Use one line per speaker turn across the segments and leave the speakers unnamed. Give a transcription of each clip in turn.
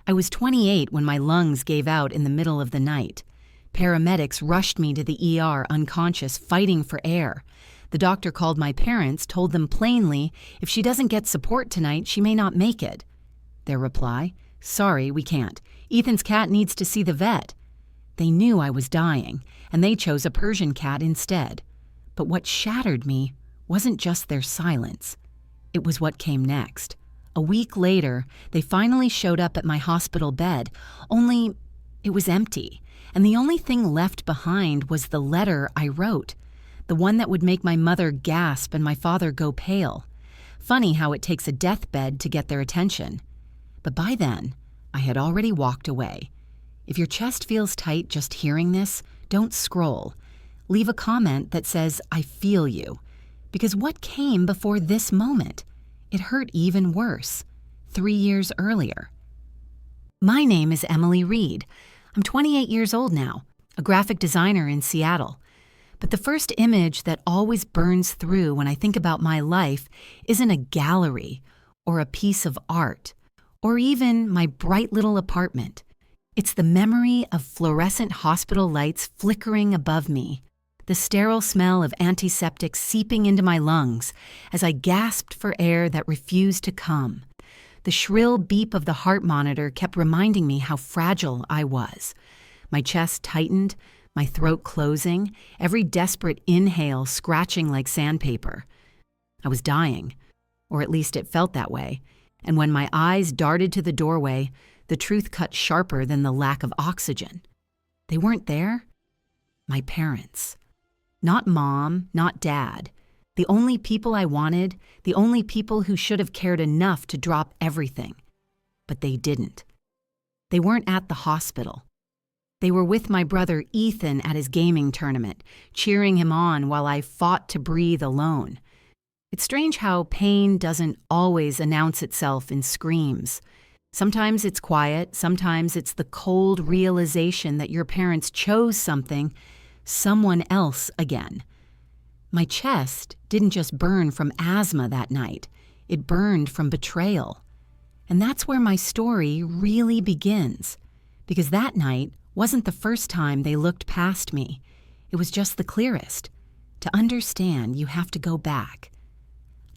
I was 28 when my lungs gave out in the middle of the night. Paramedics rushed me to the ER unconscious, fighting for air. The doctor called my parents, told them plainly, if she doesn't get support tonight, she may not make it. Their reply, sorry, we can't. Ethan's cat needs to see the vet. They knew I was dying, and they chose a Persian cat instead. But what shattered me wasn't just their silence. It was what came next. A week later, they finally showed up at my hospital bed, only it was empty, and the only thing left behind was the letter I wrote, the one that would make my mother gasp and my father go pale. Funny how it takes a deathbed to get their attention. But by then, I had already walked away. If your chest feels tight just hearing this, don't scroll. Leave a comment that says, I feel you. Because what came before this moment? It hurt even worse, 3 years earlier. My name is Emily Reed. I'm 28 years old now, a graphic designer in Seattle. But the first image that always burns through when I think about my life isn't a gallery or a piece of art or even my bright little apartment. It's the memory of fluorescent hospital lights flickering above me, the sterile smell of antiseptic seeping into my lungs as I gasped for air that refused to come. The shrill beep of the heart monitor kept reminding me how fragile I was. My chest tightened, my throat closing, every desperate inhale scratching like sandpaper. I was dying, or at least it felt that way, and when my eyes darted to the doorway, the truth cut sharper than the lack of oxygen. They weren't there. My parents. Not mom, not dad. The only people I wanted, the only people who should have cared enough to drop everything. But they didn't. They weren't at the hospital. They were with my brother Ethan at his gaming tournament, cheering him on while I fought to breathe alone. It's strange how pain doesn't always announce itself in screams. Sometimes it's quiet, sometimes it's the cold realization that your parents chose someone else again. My chest didn't just burn from asthma that night, it burned from betrayal. And that's where my story really begins, because that night wasn't the first time they looked past me. It was just the clearest. To understand, you have to go back.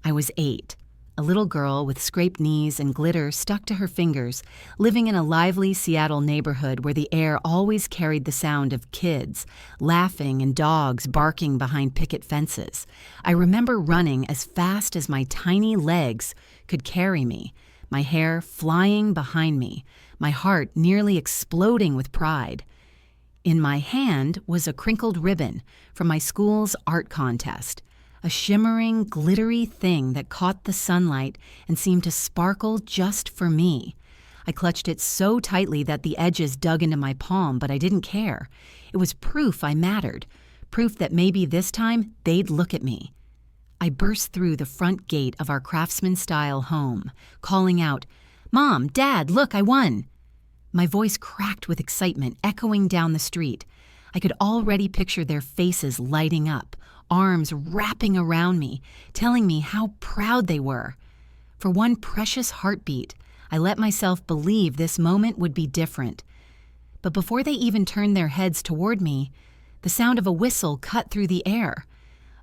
I was 8, a little girl with scraped knees and glitter stuck to her fingers, living in a lively Seattle neighborhood where the air always carried the sound of kids, laughing and dogs barking behind picket fences. I remember running as fast as my tiny legs could carry me, my hair flying behind me, my heart nearly exploding with pride. In my hand was a crinkled ribbon from my school's art contest. A shimmering, glittery thing that caught the sunlight and seemed to sparkle just for me. I clutched it so tightly that the edges dug into my palm, but I didn't care. It was proof I mattered, proof that maybe this time they'd look at me. I burst through the front gate of our craftsman-style home, calling out, "Mom, Dad, look, I won!" My voice cracked with excitement, echoing down the street. I could already picture their faces lighting up, arms wrapping around me, telling me how proud they were. For one precious heartbeat, I let myself believe this moment would be different. But before they even turned their heads toward me, the sound of a whistle cut through the air.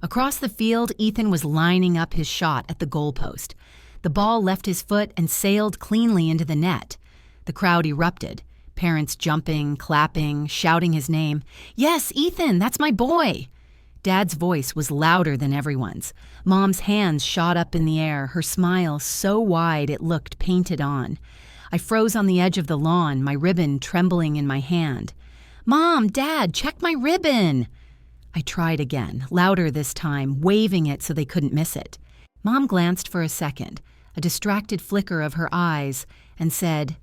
Across the field, Ethan was lining up his shot at the goalpost. The ball left his foot and sailed cleanly into the net. The crowd erupted, parents jumping, clapping, shouting his name. "Yes, Ethan, that's my boy!" Dad's voice was louder than everyone's. Mom's hands shot up in the air, her smile so wide it looked painted on. I froze on the edge of the lawn, my ribbon trembling in my hand. "Mom, Dad, check my ribbon!" I tried again, louder this time, waving it so they couldn't miss it. Mom glanced for a second, a distracted flicker of her eyes, and said,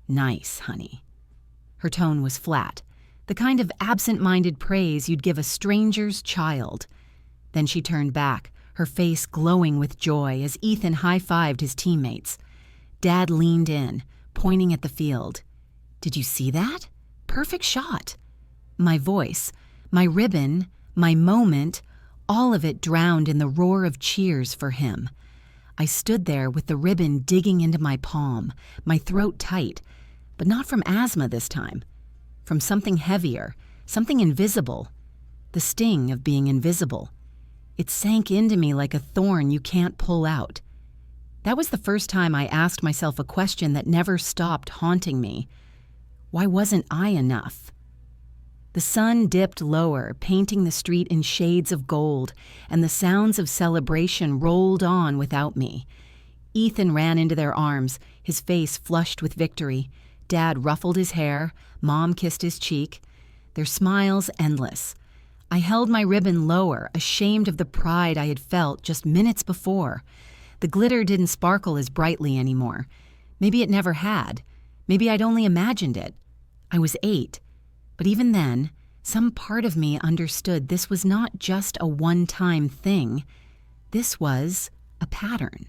"Nice, honey." Her tone was flat, the kind of absent-minded praise you'd give a stranger's child. Then she turned back, her face glowing with joy as Ethan high-fived his teammates. Dad leaned in, pointing at the field. "Did you see that? Perfect shot." My voice, my ribbon, my moment, all of it drowned in the roar of cheers for him. I stood there with the ribbon digging into my palm, my throat tight, But not from asthma this time. From something heavier, something invisible. The sting of being invisible. It sank into me like a thorn you can't pull out. That was the first time I asked myself a question that never stopped haunting me. Why wasn't I enough? The sun dipped lower, painting the street in shades of gold, and the sounds of celebration rolled on without me. Ethan ran into their arms, his face flushed with victory. Dad ruffled his hair, Mom kissed his cheek. Their smiles endless. I held my ribbon lower, ashamed of the pride I had felt just minutes before. The glitter didn't sparkle as brightly anymore. Maybe it never had. Maybe I'd only imagined it. I was 8. But even then, some part of me understood this was not just a one-time thing. This was a pattern.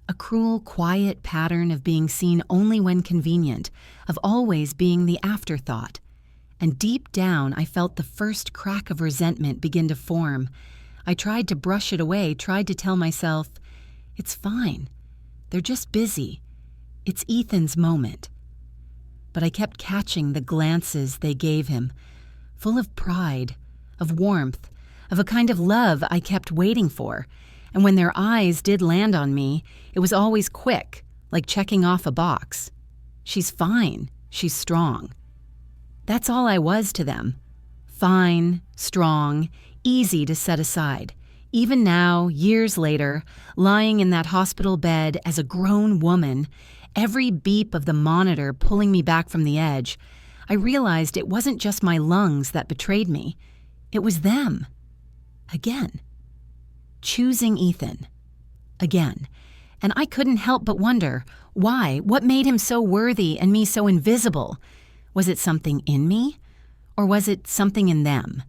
A cruel, quiet pattern of being seen only when convenient, of always being the afterthought. And deep down, I felt the first crack of resentment begin to form. I tried to brush it away, tried to tell myself, it's fine. They're just busy. It's Ethan's moment. But I kept catching the glances they gave him, full of pride, of warmth, of a kind of love I kept waiting for. And when their eyes did land on me, it was always quick, like checking off a box. She's fine. She's strong. That's all I was to them. Fine, strong, easy to set aside. Even now, years later, lying in that hospital bed as a grown woman, every beep of the monitor pulling me back from the edge, I realized it wasn't just my lungs that betrayed me. It was them. Again. Choosing Ethan. Again. And I couldn't help but wonder, why? What made him so worthy and me so invisible? Was it something in me? Or was it something in them?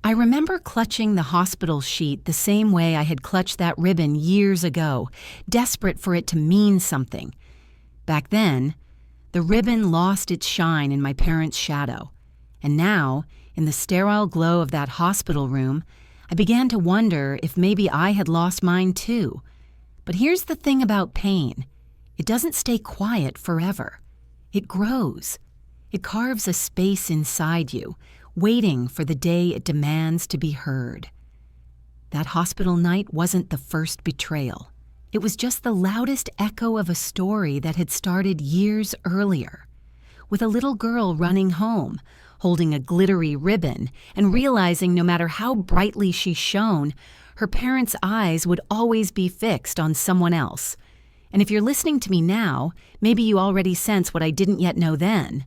I remember clutching the hospital sheet the same way I had clutched that ribbon years ago, desperate for it to mean something. Back then, the ribbon lost its shine in my parents' shadow. And now, in the sterile glow of that hospital room, I began to wonder if maybe I had lost mine too. But here's the thing about pain. It doesn't stay quiet forever. It grows. It carves a space inside you, waiting for the day it demands to be heard. That hospital night wasn't the first betrayal. It was just the loudest echo of a story that had started years earlier, with a little girl running home, holding a glittery ribbon, and realizing no matter how brightly she shone, her parents' eyes would always be fixed on someone else. And if you're listening to me now, maybe you already sense what I didn't yet know then.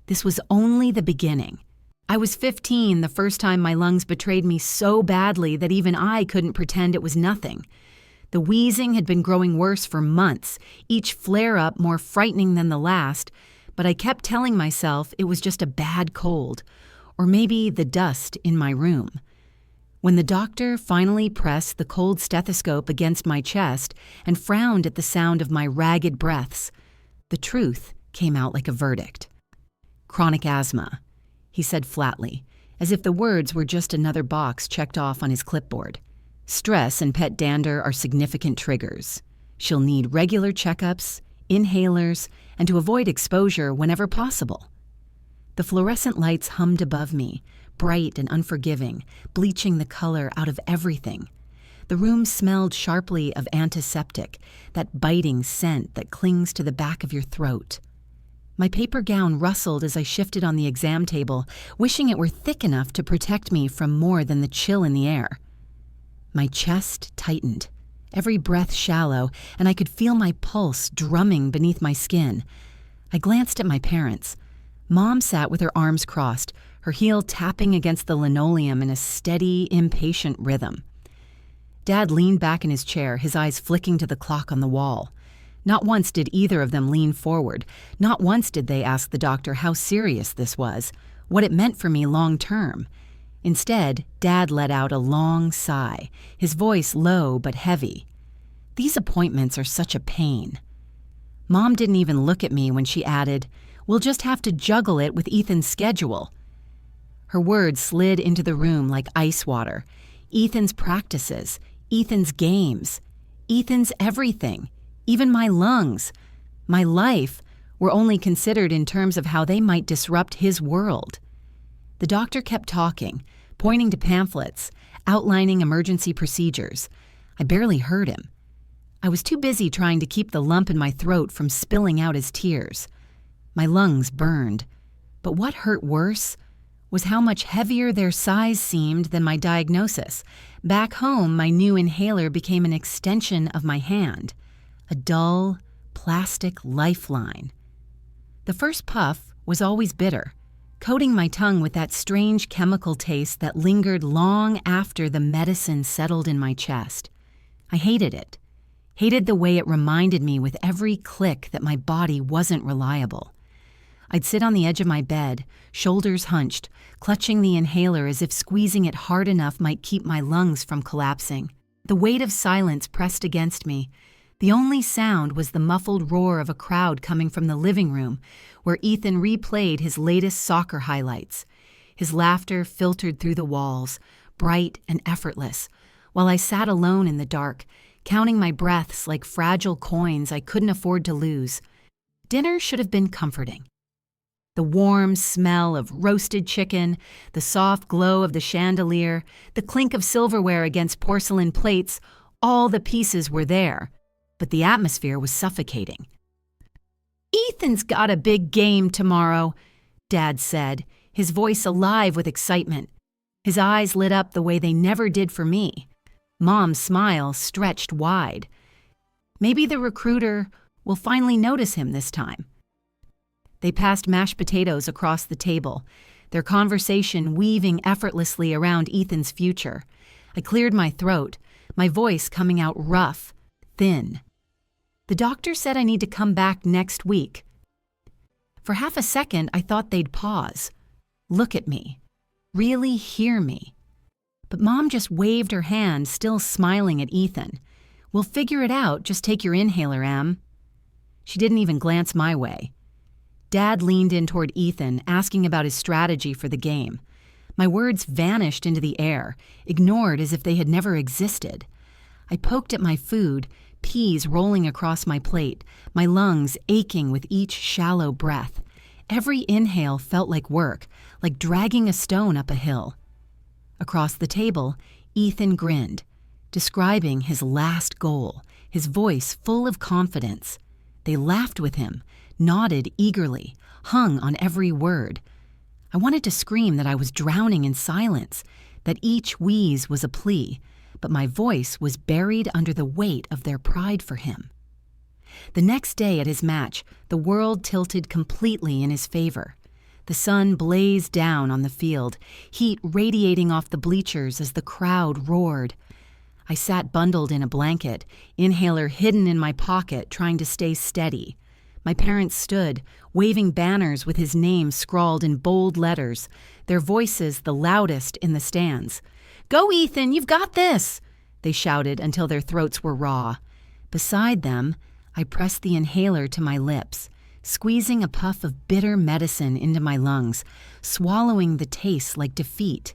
This was only the beginning. I was 15 the first time my lungs betrayed me so badly that even I couldn't pretend it was nothing. The wheezing had been growing worse for months, each flare-up more frightening than the last, but I kept telling myself it was just a bad cold, or maybe the dust in my room. When the doctor finally pressed the cold stethoscope against my chest and frowned at the sound of my ragged breaths, the truth came out like a verdict. Chronic asthma, he said flatly, as if the words were just another box checked off on his clipboard. Stress and pet dander are significant triggers. She'll need regular checkups, inhalers, and to avoid exposure whenever possible. The fluorescent lights hummed above me, bright and unforgiving, bleaching the color out of everything. The room smelled sharply of antiseptic, that biting scent that clings to the back of your throat. My paper gown rustled as I shifted on the exam table, wishing it were thick enough to protect me from more than the chill in the air. My chest tightened, every breath shallow, and I could feel my pulse drumming beneath my skin. I glanced at my parents. Mom sat with her arms crossed, her heel tapping against the linoleum in a steady, impatient rhythm. Dad leaned back in his chair, his eyes flicking to the clock on the wall. Not once did either of them lean forward. Not once did they ask the doctor how serious this was, what it meant for me long term. Instead, Dad let out a long sigh, his voice low but heavy. These appointments are such a pain. Mom didn't even look at me when she added, "We'll just have to juggle it with Ethan's schedule." Her words slid into the room like ice water. Ethan's practices, Ethan's games, Ethan's everything, even my lungs, my life, were only considered in terms of how they might disrupt his world. The doctor kept talking, pointing to pamphlets, outlining emergency procedures. I barely heard him. I was too busy trying to keep the lump in my throat from spilling out as tears. My lungs burned. But what hurt worse was how much heavier their size seemed than my diagnosis. Back home, my new inhaler became an extension of my hand, a dull, plastic lifeline. The first puff was always bitter, coating my tongue with that strange chemical taste that lingered long after the medicine settled in my chest. I hated it, hated the way it reminded me with every click that my body wasn't reliable. I'd sit on the edge of my bed, shoulders hunched, clutching the inhaler as if squeezing it hard enough might keep my lungs from collapsing. The weight of silence pressed against me. The only sound was the muffled roar of a crowd coming from the living room, where Ethan replayed his latest soccer highlights. His laughter filtered through the walls, bright and effortless, while I sat alone in the dark, counting my breaths like fragile coins I couldn't afford to lose. Dinner should have been comforting. The warm smell of roasted chicken, the soft glow of the chandelier, the clink of silverware against porcelain plates, all the pieces were there, but the atmosphere was suffocating. "Ethan's got a big game tomorrow," Dad said, his voice alive with excitement. His eyes lit up the way they never did for me. Mom's smile stretched wide. Maybe the recruiter will finally notice him this time. They passed mashed potatoes across the table, their conversation weaving effortlessly around Ethan's future. I cleared my throat, my voice coming out rough, thin. "The doctor said I need to come back next week." For half a second, I thought they'd pause, look at me, really hear me. But Mom just waved her hand, still smiling at Ethan. "We'll figure it out, just take your inhaler, Em." She didn't even glance my way. Dad leaned in toward Ethan, asking about his strategy for the game. My words vanished into the air, ignored as if they had never existed. I poked at my food, peas rolling across my plate, my lungs aching with each shallow breath. Every inhale felt like work, like dragging a stone up a hill. Across the table, Ethan grinned, describing his last goal, his voice full of confidence. They laughed with him, nodded eagerly, hung on every word. I wanted to scream that I was drowning in silence, that each wheeze was a plea, but my voice was buried under the weight of their pride for him. The next day at his match, the world tilted completely in his favor. The sun blazed down on the field, heat radiating off the bleachers as the crowd roared. I sat bundled in a blanket, inhaler hidden in my pocket, trying to stay steady. My parents stood, waving banners with his name scrawled in bold letters, their voices the loudest in the stands. "Go, Ethan, you've got this!" they shouted until their throats were raw. Beside them, I pressed the inhaler to my lips, squeezing a puff of bitter medicine into my lungs, swallowing the taste like defeat.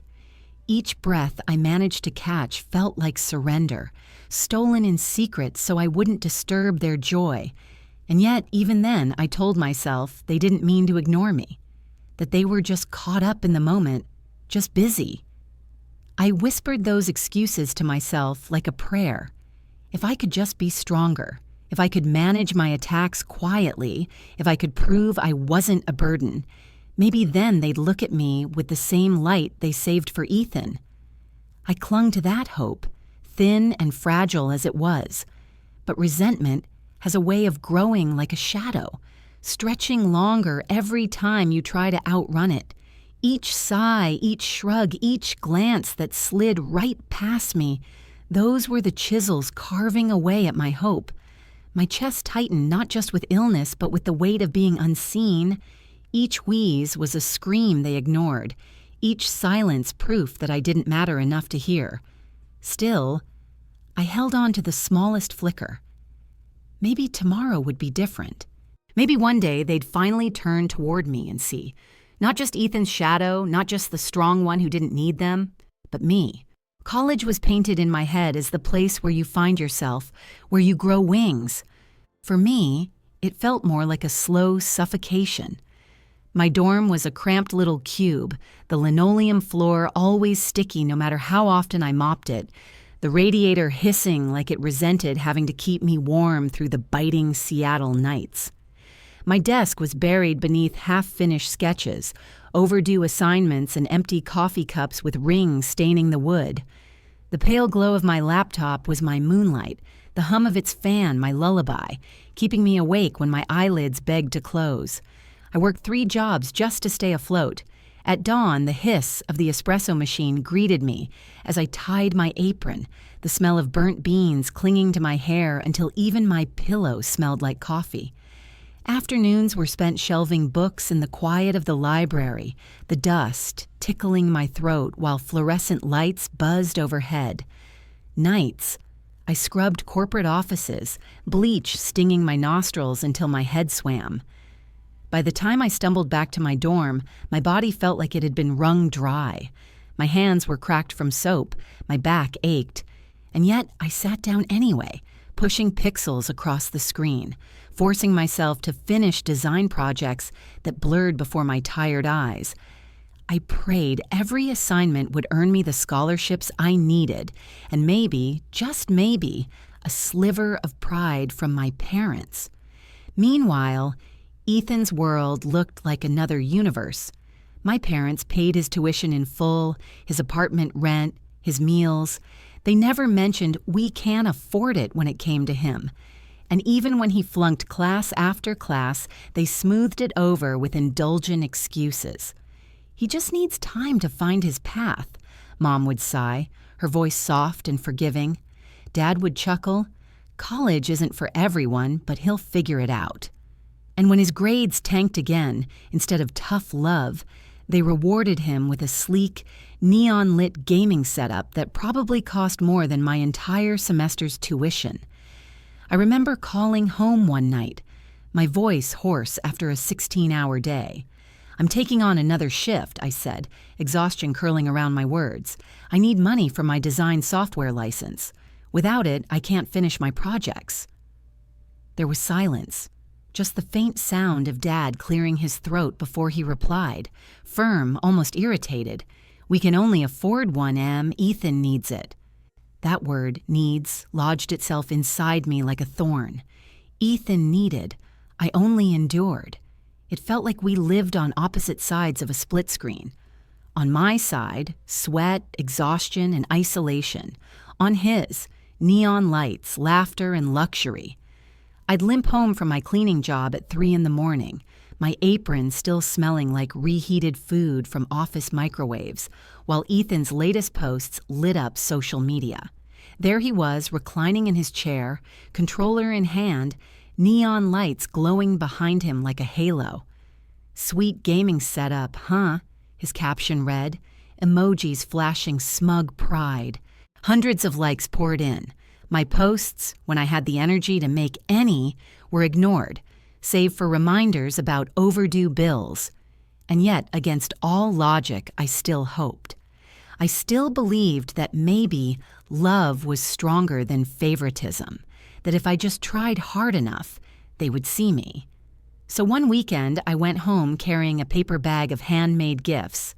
Each breath I managed to catch felt like surrender, stolen in secret so I wouldn't disturb their joy. And yet, even then, I told myself they didn't mean to ignore me, that they were just caught up in the moment, just busy. I whispered those excuses to myself like a prayer. If I could just be stronger, if I could manage my attacks quietly, if I could prove I wasn't a burden, maybe then they'd look at me with the same light they saved for Ethan. I clung to that hope, thin and fragile as it was, but resentment has a way of growing like a shadow, stretching longer every time you try to outrun it. Each sigh, each shrug, each glance that slid right past me, those were the chisels carving away at my hope. My chest tightened not just with illness, but with the weight of being unseen. Each wheeze was a scream they ignored, each silence proof that I didn't matter enough to hear. Still, I held on to the smallest flicker. Maybe tomorrow would be different. Maybe one day they'd finally turn toward me and see, not just Ethan's shadow, not just the strong one who didn't need them, but me. College was painted in my head as the place where you find yourself, where you grow wings. For me, It felt more like a slow suffocation. My dorm was a cramped little cube, the linoleum floor always sticky no matter how often I mopped it, the radiator hissing like it resented having to keep me warm through the biting Seattle nights. My desk was buried beneath half-finished sketches, overdue assignments, and empty coffee cups with rings staining the wood. The pale glow of my laptop was my moonlight, the hum of its fan my lullaby, keeping me awake when my eyelids begged to close. I worked 3 jobs just to stay afloat. At dawn, the hiss of the espresso machine greeted me as I tied my apron, the smell of burnt beans clinging to my hair until even my pillow smelled like coffee. Afternoons were spent shelving books in the quiet of the library, the dust tickling my throat while fluorescent lights buzzed overhead. Nights, I scrubbed corporate offices, bleach stinging my nostrils until my head swam. By the time I stumbled back to my dorm, my body felt like it had been wrung dry. My hands were cracked from soap, my back ached, and yet I sat down anyway, pushing pixels across the screen, forcing myself to finish design projects that blurred before my tired eyes. I prayed every assignment would earn me the scholarships I needed, and maybe, just maybe, a sliver of pride from my parents. Meanwhile, Ethan's world looked like another universe. My parents paid his tuition in full, his apartment rent, his meals. They never mentioned we can't afford it when it came to him. And even when he flunked class after class, they smoothed it over with indulgent excuses. He just needs time to find his path, Mom would sigh, her voice soft and forgiving. Dad would chuckle, college isn't for everyone, but he'll figure it out. And when his grades tanked again, instead of tough love, they rewarded him with a sleek, neon-lit gaming setup that probably cost more than my entire semester's tuition. I remember calling home one night, my voice hoarse after a 16-hour day. "I'm taking on another shift," I said, exhaustion curling around my words. "I need money for my design software license. Without it, I can't finish my projects." There was silence. Just the faint sound of Dad clearing his throat before he replied, firm, almost irritated. "We can only afford one, Em. Ethan needs it." That word, needs, lodged itself inside me like a thorn. Ethan needed. I only endured. It felt like we lived on opposite sides of a split screen. On my side, sweat, exhaustion, and isolation. On his, neon lights, laughter, and luxury. I'd limp home from my cleaning job at 3 a.m, my apron still smelling like reheated food from office microwaves, while Ethan's latest posts lit up social media. There he was, reclining in his chair, controller in hand, neon lights glowing behind him like a halo. "Sweet gaming setup, huh?" his caption read, emojis flashing smug pride. Hundreds of likes poured in. My posts, when I had the energy to make any, were ignored, save for reminders about overdue bills. And yet, against all logic, I still hoped. I still believed that maybe love was stronger than favoritism, that if I just tried hard enough, they would see me. So one weekend, I went home carrying a paper bag of handmade gifts.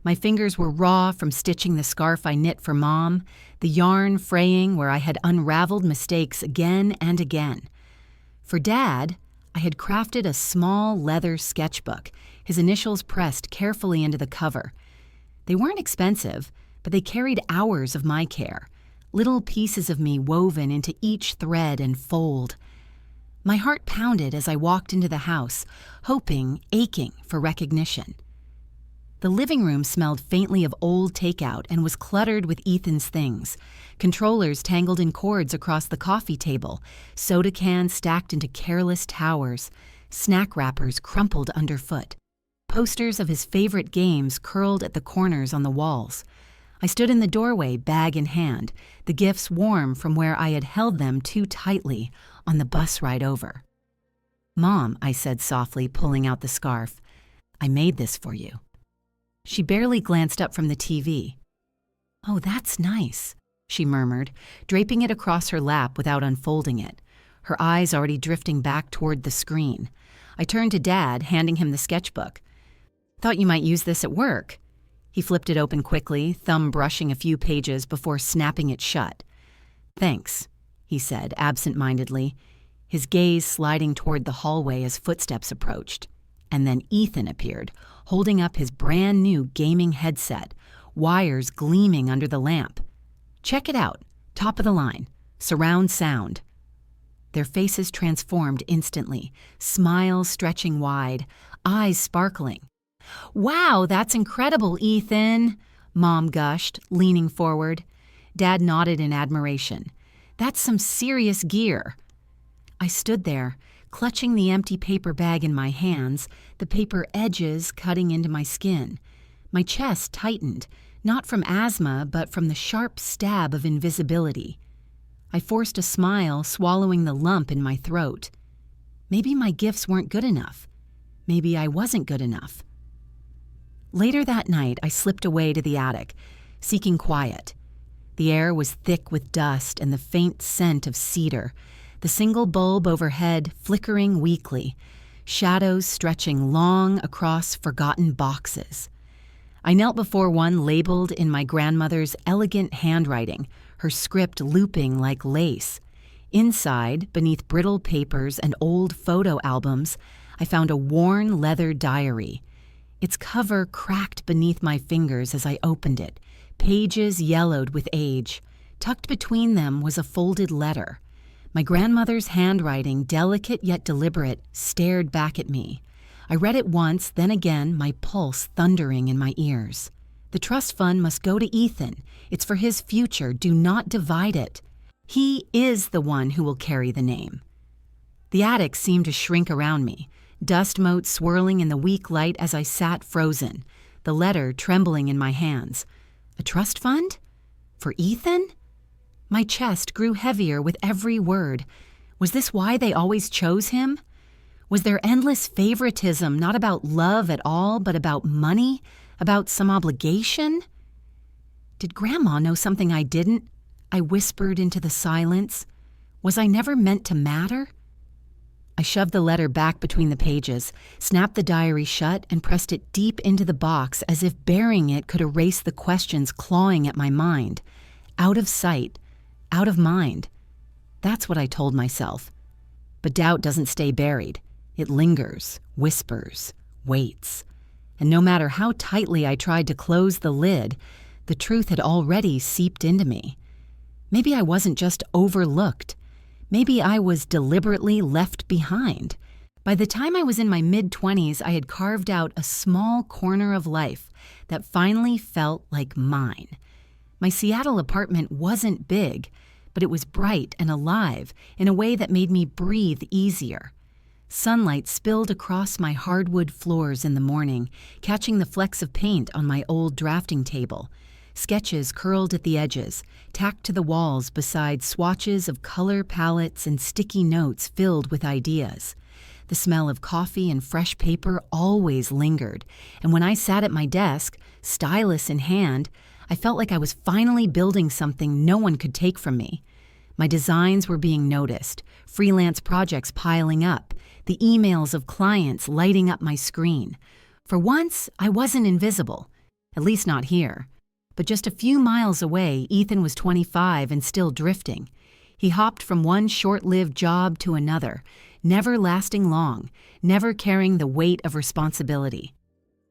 My fingers were raw from stitching the scarf I knit for Mom, the yarn fraying where I had unraveled mistakes again and again. For Dad, I had crafted a small leather sketchbook, his initials pressed carefully into the cover. They weren't expensive, but they carried hours of my care, little pieces of me woven into each thread and fold. My heart pounded as I walked into the house, hoping, aching for recognition. The living room smelled faintly of old takeout and was cluttered with Ethan's things. Controllers tangled in cords across the coffee table, soda cans stacked into careless towers, snack wrappers crumpled underfoot. Posters of his favorite games curled at the corners on the walls. I stood in the doorway, bag in hand, the gifts warm from where I had held them too tightly on the bus ride over. "Mom," I said softly, pulling out the scarf, "I made this for you." She barely glanced up from the TV. "Oh, that's nice," she murmured, draping it across her lap without unfolding it. her eyes already drifting back toward the screen. I turned to Dad, handing him the sketchbook. "Thought you might use this at work." He flipped it open quickly, thumb brushing a few pages before snapping it shut. "Thanks," he said absent-mindedly, his gaze sliding toward the hallway as footsteps approached. And then Ethan appeared, holding up his brand-new gaming headset, wires gleaming under the lamp. "Check it out. Top of the line. Surround sound." Their faces transformed instantly, smiles stretching wide, eyes sparkling. "Wow, that's incredible, Ethan," Mom gushed, leaning forward. Dad nodded in admiration. "That's some serious gear." I stood there, clutching the empty paper bag in my hands, the paper edges cutting into my skin. My chest tightened, not from asthma, but from the sharp stab of invisibility. I forced a smile, swallowing the lump in my throat. Maybe my gifts weren't good enough. Maybe I wasn't good enough. Later that night, I slipped away to the attic, seeking quiet. The air was thick with dust and the faint scent of cedar, the single bulb overhead flickering weakly, shadows stretching long across forgotten boxes. I knelt before one labeled in my grandmother's elegant handwriting, her script looping like lace. Inside, beneath brittle papers and old photo albums, I found a worn leather diary. Its cover cracked beneath my fingers as I opened it, pages yellowed with age. Tucked between them was a folded letter. My grandmother's handwriting, delicate yet deliberate, stared back at me. I read it once, then again, my pulse thundering in my ears. "The trust fund must go to Ethan. It's for his future. Do not divide it. He is the one who will carry the name." The attic seemed to shrink around me, dust motes swirling in the weak light as I sat frozen, the letter trembling in my hands. A trust fund? For Ethan? My chest grew heavier with every word. Was this why they always chose him? Was their endless favoritism not about love at all, but about money? About some obligation? Did Grandma know something I didn't? I whispered into the silence. Was I never meant to matter? I shoved the letter back between the pages, snapped the diary shut, and pressed it deep into the box as if burying it could erase the questions clawing at my mind. Out of sight, out of mind. That's what I told myself. But doubt doesn't stay buried. It lingers, whispers, waits. And no matter how tightly I tried to close the lid, the truth had already seeped into me. Maybe I wasn't just overlooked. Maybe I was deliberately left behind. By the time I was in my mid-20s, I had carved out a small corner of life that finally felt like mine. My Seattle apartment wasn't big, but it was bright and alive in a way that made me breathe easier. Sunlight spilled across my hardwood floors in the morning, catching the flecks of paint on my old drafting table. Sketches curled at the edges, tacked to the walls beside swatches of color palettes and sticky notes filled with ideas. The smell of coffee and fresh paper always lingered, and when I sat at my desk, stylus in hand, I felt like I was finally building something no one could take from me. My designs were being noticed, freelance projects piling up, the emails of clients lighting up my screen. For once, I wasn't invisible, at least not here. But just a few miles away, Ethan was 25 and still drifting. He hopped from one short-lived job to another, never lasting long, never carrying the weight of responsibility.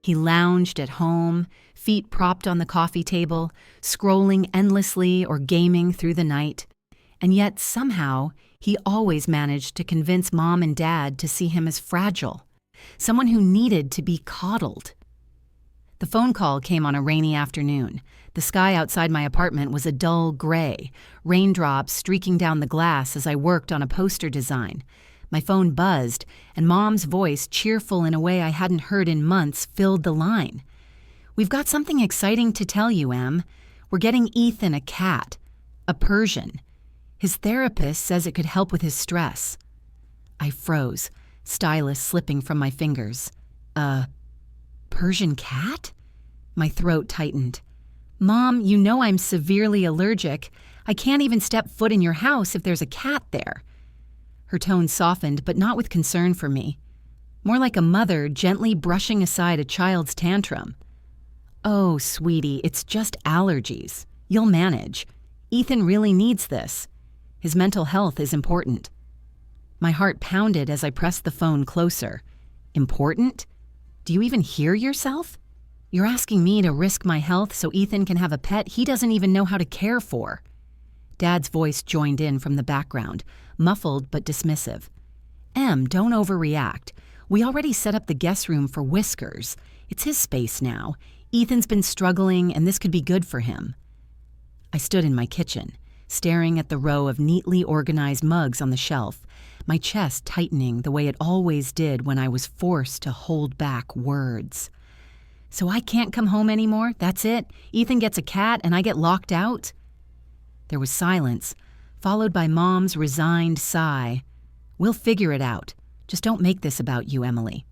He lounged at home, feet propped on the coffee table, scrolling endlessly or gaming through the night. And yet, somehow, he always managed to convince Mom and Dad to see him as fragile, someone who needed to be coddled. The phone call came on a rainy afternoon. The sky outside my apartment was a dull gray, raindrops streaking down the glass as I worked on a poster design. My phone buzzed, and Mom's voice, cheerful in a way I hadn't heard in months, filled the line. "We've got something exciting to tell you, Em. We're getting Ethan a cat, a Persian. His therapist says it could help with his stress." I froze, stylus slipping from my fingers. Persian cat? My throat tightened. "Mom, you know I'm severely allergic. I can't even step foot in your house if there's a cat there." Her tone softened, but not with concern for me. More like a mother gently brushing aside a child's tantrum. "Oh, sweetie, it's just allergies. You'll manage. Ethan really needs this. His mental health is important." My heart pounded as I pressed the phone closer. Important? Do you even hear yourself? You're asking me to risk my health so Ethan can have a pet he doesn't even know how to care for. Dad's voice joined in from the background, muffled but dismissive. "Em, don't overreact. We already set up the guest room for Whiskers. It's his space now. Ethan's been struggling, and this could be good for him." I stood in my kitchen, staring at the row of neatly organized mugs on the shelf, my chest tightening the way it always did when I was forced to hold back words. "So I can't come home anymore? That's it? Ethan gets a cat and I get locked out?" There was silence, followed by Mom's resigned sigh. "We'll figure it out. Just don't make this about you, Emily."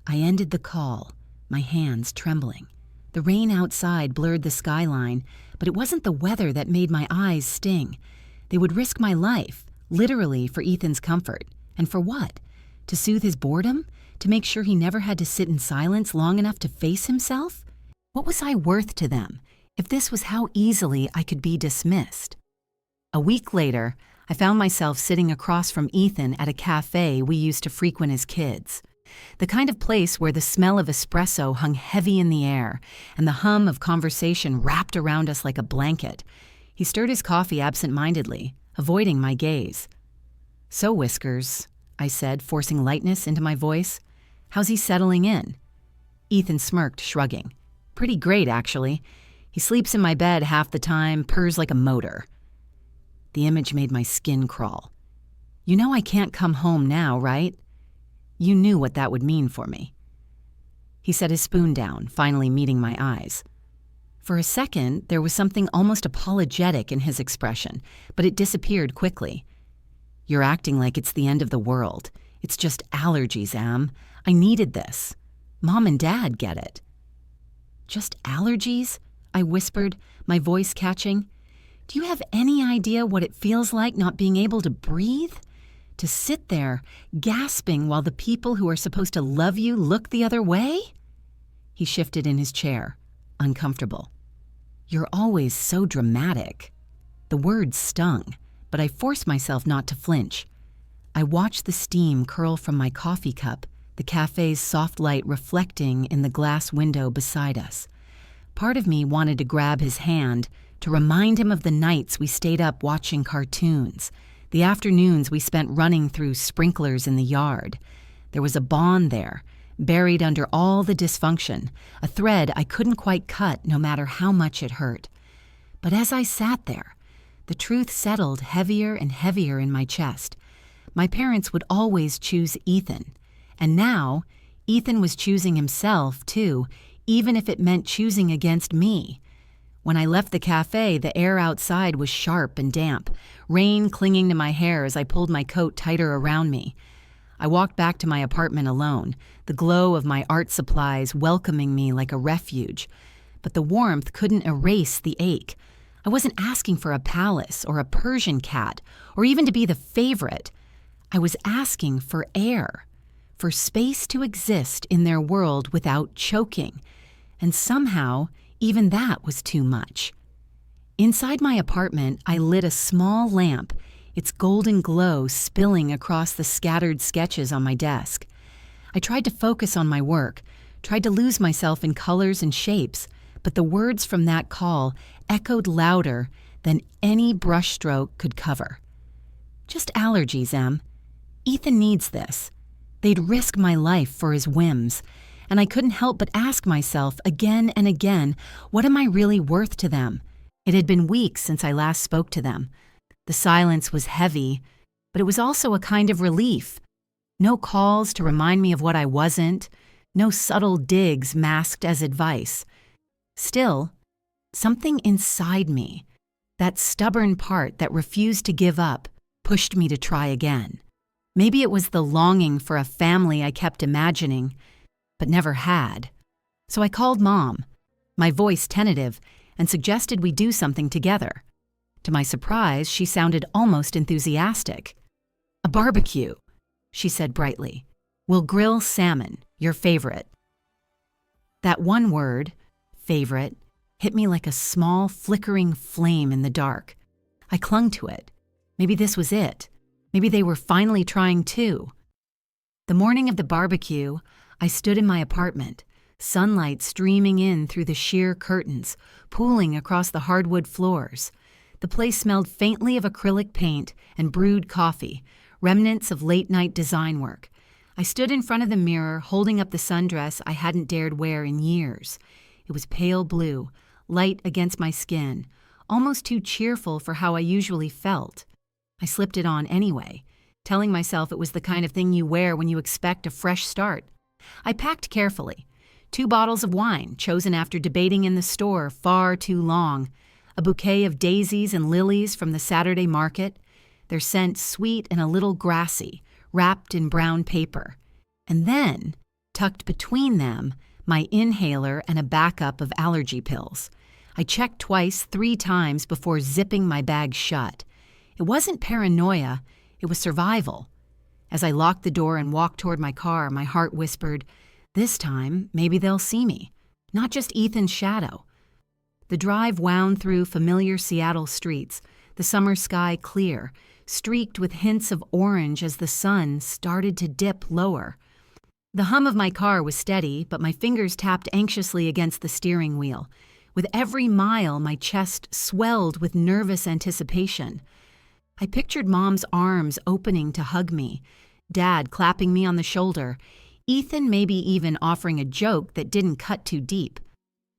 I ended the call, my hands trembling. The rain outside blurred the skyline, but it wasn't the weather that made my eyes sting. They would risk my life, literally, for Ethan's comfort. And for what? To soothe his boredom? To make sure he never had to sit in silence long enough to face himself? What was I worth to them, if this was how easily I could be dismissed? A week later, I found myself sitting across from Ethan at a cafe we used to frequent as kids. The kind of place where the smell of espresso hung heavy in the air and the hum of conversation wrapped around us like a blanket. He stirred his coffee absent-mindedly, avoiding my gaze. "So, Whiskers," I said, forcing lightness into my voice. "How's he settling in?" Ethan smirked, shrugging. "Pretty great, actually. He sleeps in my bed half the time, purrs like a motor." The image made my skin crawl. "You know I can't come home now, right?" You knew what that would mean for me. He set his spoon down, finally meeting my eyes. For a second, there was something almost apologetic in his expression, but it disappeared quickly. "You're acting like it's the end of the world. It's just allergies, Am. I needed this. Mom and Dad get it." "Just allergies?" I whispered, my voice catching. "Do you have any idea what it feels like not being able to breathe? To sit there, gasping while the people who are supposed to love you look the other way?" He shifted in his chair, uncomfortable. "You're always so dramatic." The words stung, but I forced myself not to flinch. I watched the steam curl from my coffee cup, the cafe's soft light reflecting in the glass window beside us. Part of me wanted to grab his hand, to remind him of the nights we stayed up watching cartoons, the afternoons we spent running through sprinklers in the yard. There was a bond there, buried under all the dysfunction, a thread I couldn't quite cut no matter how much it hurt. But as I sat there, the truth settled heavier and heavier in my chest. My parents would always choose Ethan, and now Ethan was choosing himself too, even if it meant choosing against me. When I left the cafe, the air outside was sharp and damp, rain clinging to my hair as I pulled my coat tighter around me. I walked back to my apartment alone, the glow of my art supplies welcoming me like a refuge. But the warmth couldn't erase the ache. I wasn't asking for a palace or a Persian cat, or even to be the favorite. I was asking for air, for space to exist in their world without choking. And somehow, even that was too much. Inside my apartment, I lit a small lamp, its golden glow spilling across the scattered sketches on my desk. I tried to focus on my work, tried to lose myself in colors and shapes, but the words from that call echoed louder than any brushstroke could cover. "Just allergies, Em. Ethan needs this. They'd risk my life for his whims. And I couldn't help but ask myself again and again, what am I really worth to them? It had been weeks since I last spoke to them. The silence was heavy, but it was also a kind of relief. No calls to remind me of what I wasn't, no subtle digs masked as advice. Still, something inside me, that stubborn part that refused to give up, pushed me to try again. Maybe it was the longing for a family I kept imagining, but never had. So I called Mom, my voice tentative, and suggested we do something together. To my surprise, she sounded almost enthusiastic. "A barbecue," she said brightly. "We'll grill salmon, your favorite." That one word, favorite, hit me like a small, flickering flame in the dark. I clung to it. Maybe this was it. Maybe they were finally trying too. The morning of the barbecue, I stood in my apartment, sunlight streaming in through the sheer curtains, pooling across the hardwood floors. The place smelled faintly of acrylic paint and brewed coffee, remnants of late-night design work. I stood in front of the mirror, holding up the sundress I hadn't dared wear in years. It was pale blue, light against my skin, almost too cheerful for how I usually felt. I slipped it on anyway, telling myself it was the kind of thing you wear when you expect a fresh start. I packed carefully. 2 bottles of wine, chosen after debating in the store far too long. A bouquet of daisies and lilies from the Saturday market, their scent sweet and a little grassy, wrapped in brown paper. And then, tucked between them, my inhaler and a backup of allergy pills. I checked twice, 3 times before zipping my bag shut. It wasn't paranoia, it was survival. As I locked the door and walked toward my car, my heart whispered, "This time, maybe they'll see me, not just Ethan's shadow." The drive wound through familiar Seattle streets, the summer sky clear, streaked with hints of orange as the sun started to dip lower. The hum of my car was steady, but my fingers tapped anxiously against the steering wheel. With every mile, my chest swelled with nervous anticipation. I pictured Mom's arms opening to hug me, Dad clapping me on the shoulder, Ethan maybe even offering a joke that didn't cut too deep.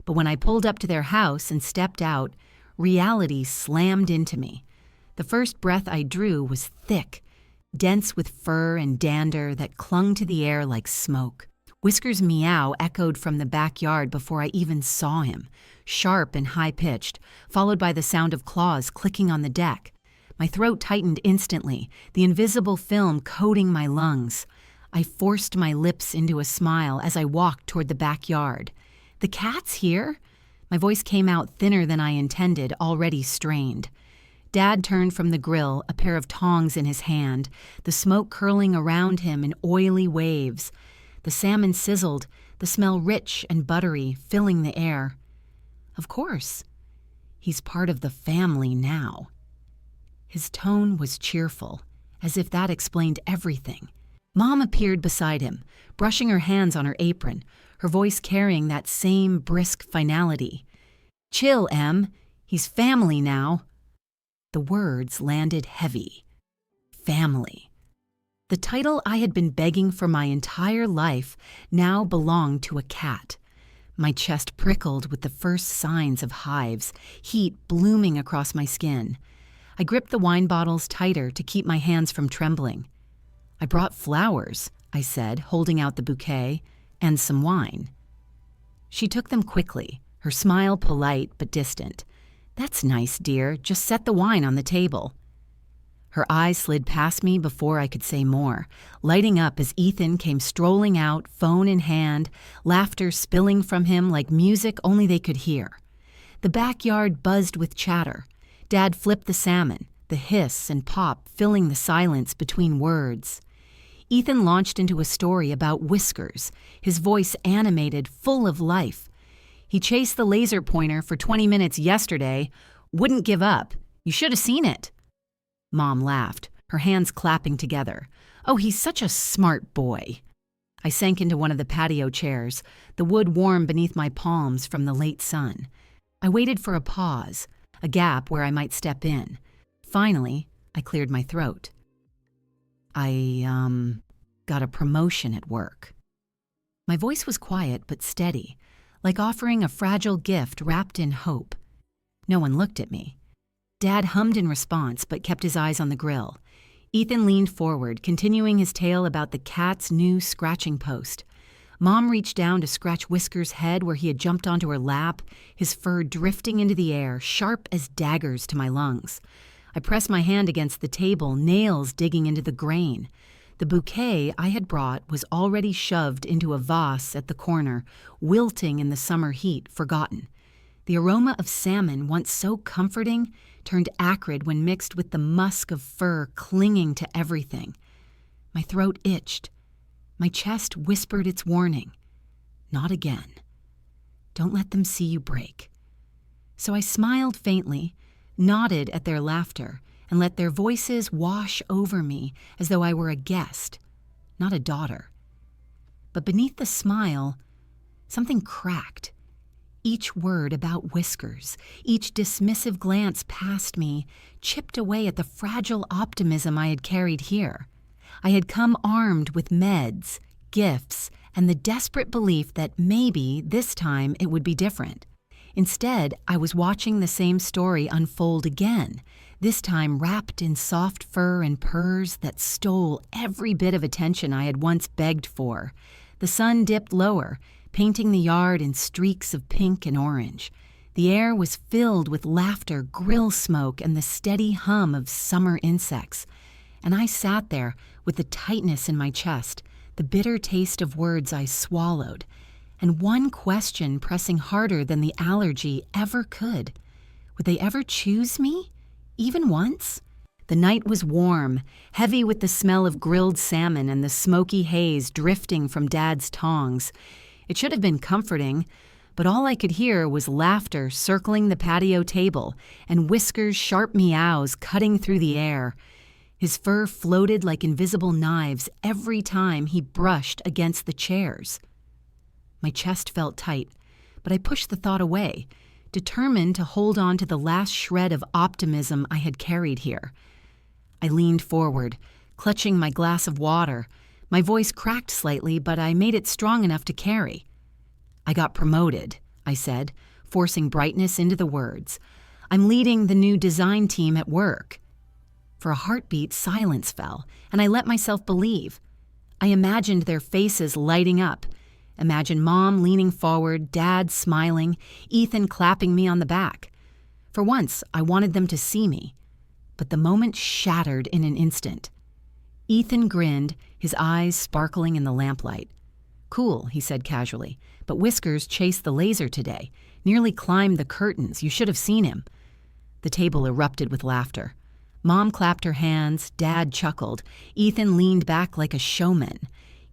But when I pulled up to their house and stepped out, reality slammed into me. The first breath I drew was thick, dense with fur and dander that clung to the air like smoke. Whisker's meow echoed from the backyard before I even saw him, sharp and high-pitched, followed by the sound of claws clicking on the deck. My throat tightened instantly, the invisible film coating my lungs. I forced my lips into a smile as I walked toward the backyard. "The cat's here?" My voice came out thinner than I intended, already strained. Dad turned from the grill, a pair of tongs in his hand, the smoke curling around him in oily waves. The salmon sizzled, the smell rich and buttery, filling the air. Of course. He's part of the family now. His tone was cheerful, as if that explained everything. Mom appeared beside him, brushing her hands on her apron, her voice carrying that same brisk finality. "Chill, Em. He's family now." The words landed heavy. Family. The title I had been begging for my entire life now belonged to a cat. My chest prickled with the first signs of hives, heat blooming across my skin. I gripped the wine bottles tighter to keep my hands from trembling. "I brought flowers," I said, holding out the bouquet, "and some wine." She took them quickly, her smile polite but distant. "That's nice, dear. Just set the wine on the table." Her eyes slid past me before I could say more, lighting up as Ethan came strolling out, phone in hand, laughter spilling from him like music only they could hear. The backyard buzzed with chatter. Dad flipped the salmon, the hiss and pop filling the silence between words. Ethan launched into a story about Whiskers, his voice animated, full of life. "He chased the laser pointer for 20 minutes yesterday. Wouldn't give up. You should have seen it." Mom laughed, her hands clapping together. "Oh, he's such a smart boy." I sank into one of the patio chairs, the wood warm beneath my palms from the late sun. I waited for a pause, a gap where I might step in. Finally, I cleared my throat. I got a promotion at work." My voice was quiet but steady, like offering a fragile gift wrapped in hope. No one looked at me. Dad hummed in response but kept his eyes on the grill. Ethan leaned forward, continuing his tale about the cat's new scratching post. Mom reached down to scratch Whisker's head where he had jumped onto her lap, his fur drifting into the air, sharp as daggers to my lungs. I pressed my hand against the table, nails digging into the grain. The bouquet I had brought was already shoved into a vase at the corner, wilting in the summer heat, forgotten. The aroma of salmon, once so comforting, turned acrid when mixed with the musk of fur clinging to everything. My throat itched. My chest whispered its warning. Not again. Don't let them see you break. So I smiled faintly, nodded at their laughter, and let their voices wash over me as though I were a guest, not a daughter. But beneath the smile, something cracked. Each word about Whiskers, each dismissive glance past me, chipped away at the fragile optimism I had carried here. I had come armed with meds, gifts, and the desperate belief that maybe this time it would be different. Instead, I was watching the same story unfold again, this time wrapped in soft fur and purrs that stole every bit of attention I had once begged for. The sun dipped lower, painting the yard in streaks of pink and orange. The air was filled with laughter, grill smoke, and the steady hum of summer insects. And I sat there with the tightness in my chest, the bitter taste of words I swallowed, and one question pressing harder than the allergy ever could. Would they ever choose me? Even once? The night was warm, heavy with the smell of grilled salmon and the smoky haze drifting from Dad's tongs. It should have been comforting, but all I could hear was laughter circling the patio table and Whiskers' sharp meows cutting through the air. His fur floated like invisible knives every time he brushed against the chairs. My chest felt tight, but I pushed the thought away, determined to hold on to the last shred of optimism I had carried here. I leaned forward, clutching my glass of water. My voice cracked slightly, but I made it strong enough to carry. I got promoted, I said, forcing brightness into the words. I'm leading the new design team at work. For a heartbeat, silence fell, and I let myself believe. I imagined their faces lighting up. Imagined Mom leaning forward, Dad smiling, Ethan clapping me on the back. For once, I wanted them to see me. But the moment shattered in an instant. Ethan grinned, his eyes sparkling in the lamplight. Cool, he said casually, but Whiskers chased the laser today, nearly climbed the curtains. You should have seen him. The table erupted with laughter. Mom clapped her hands, Dad chuckled, Ethan leaned back like a showman.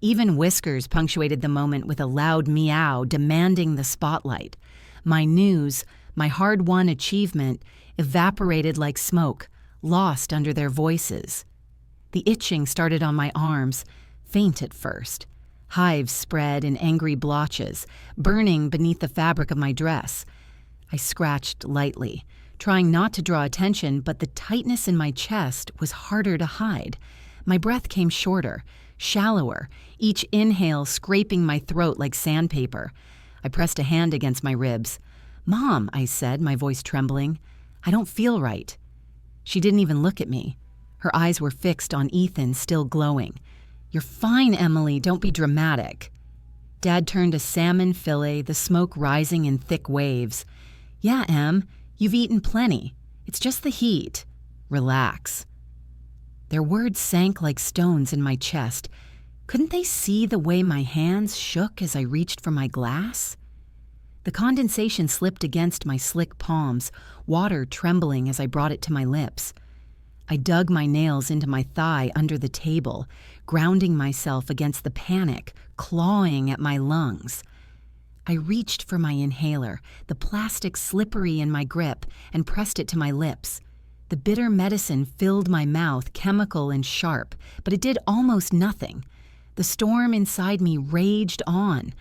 Even Whiskers punctuated the moment with a loud meow demanding the spotlight. My news, my hard-won achievement, evaporated like smoke, lost under their voices. The itching started on my arms, faint at first. Hives spread in angry blotches, burning beneath the fabric of my dress. I scratched lightly, trying not to draw attention, but the tightness in my chest was harder to hide. My breath came shorter, shallower, each inhale scraping my throat like sandpaper. I pressed a hand against my ribs. "Mom," I said, my voice trembling, "I don't feel right." She didn't even look at me. Her eyes were fixed on Ethan, still glowing. "You're fine, Emily, don't be dramatic." Dad turned a salmon fillet, the smoke rising in thick waves. "Yeah, Em, you've eaten plenty. It's just the heat. Relax." Their words sank like stones in my chest. Couldn't they see the way my hands shook as I reached for my glass? The condensation slipped against my slick palms, water trembling as I brought it to my lips. I dug my nails into my thigh under the table, grounding myself against the panic, clawing at my lungs. I reached for my inhaler, the plastic slippery in my grip, and pressed it to my lips. The bitter medicine filled my mouth, chemical and sharp, but it did almost nothing. The storm inside me raged on.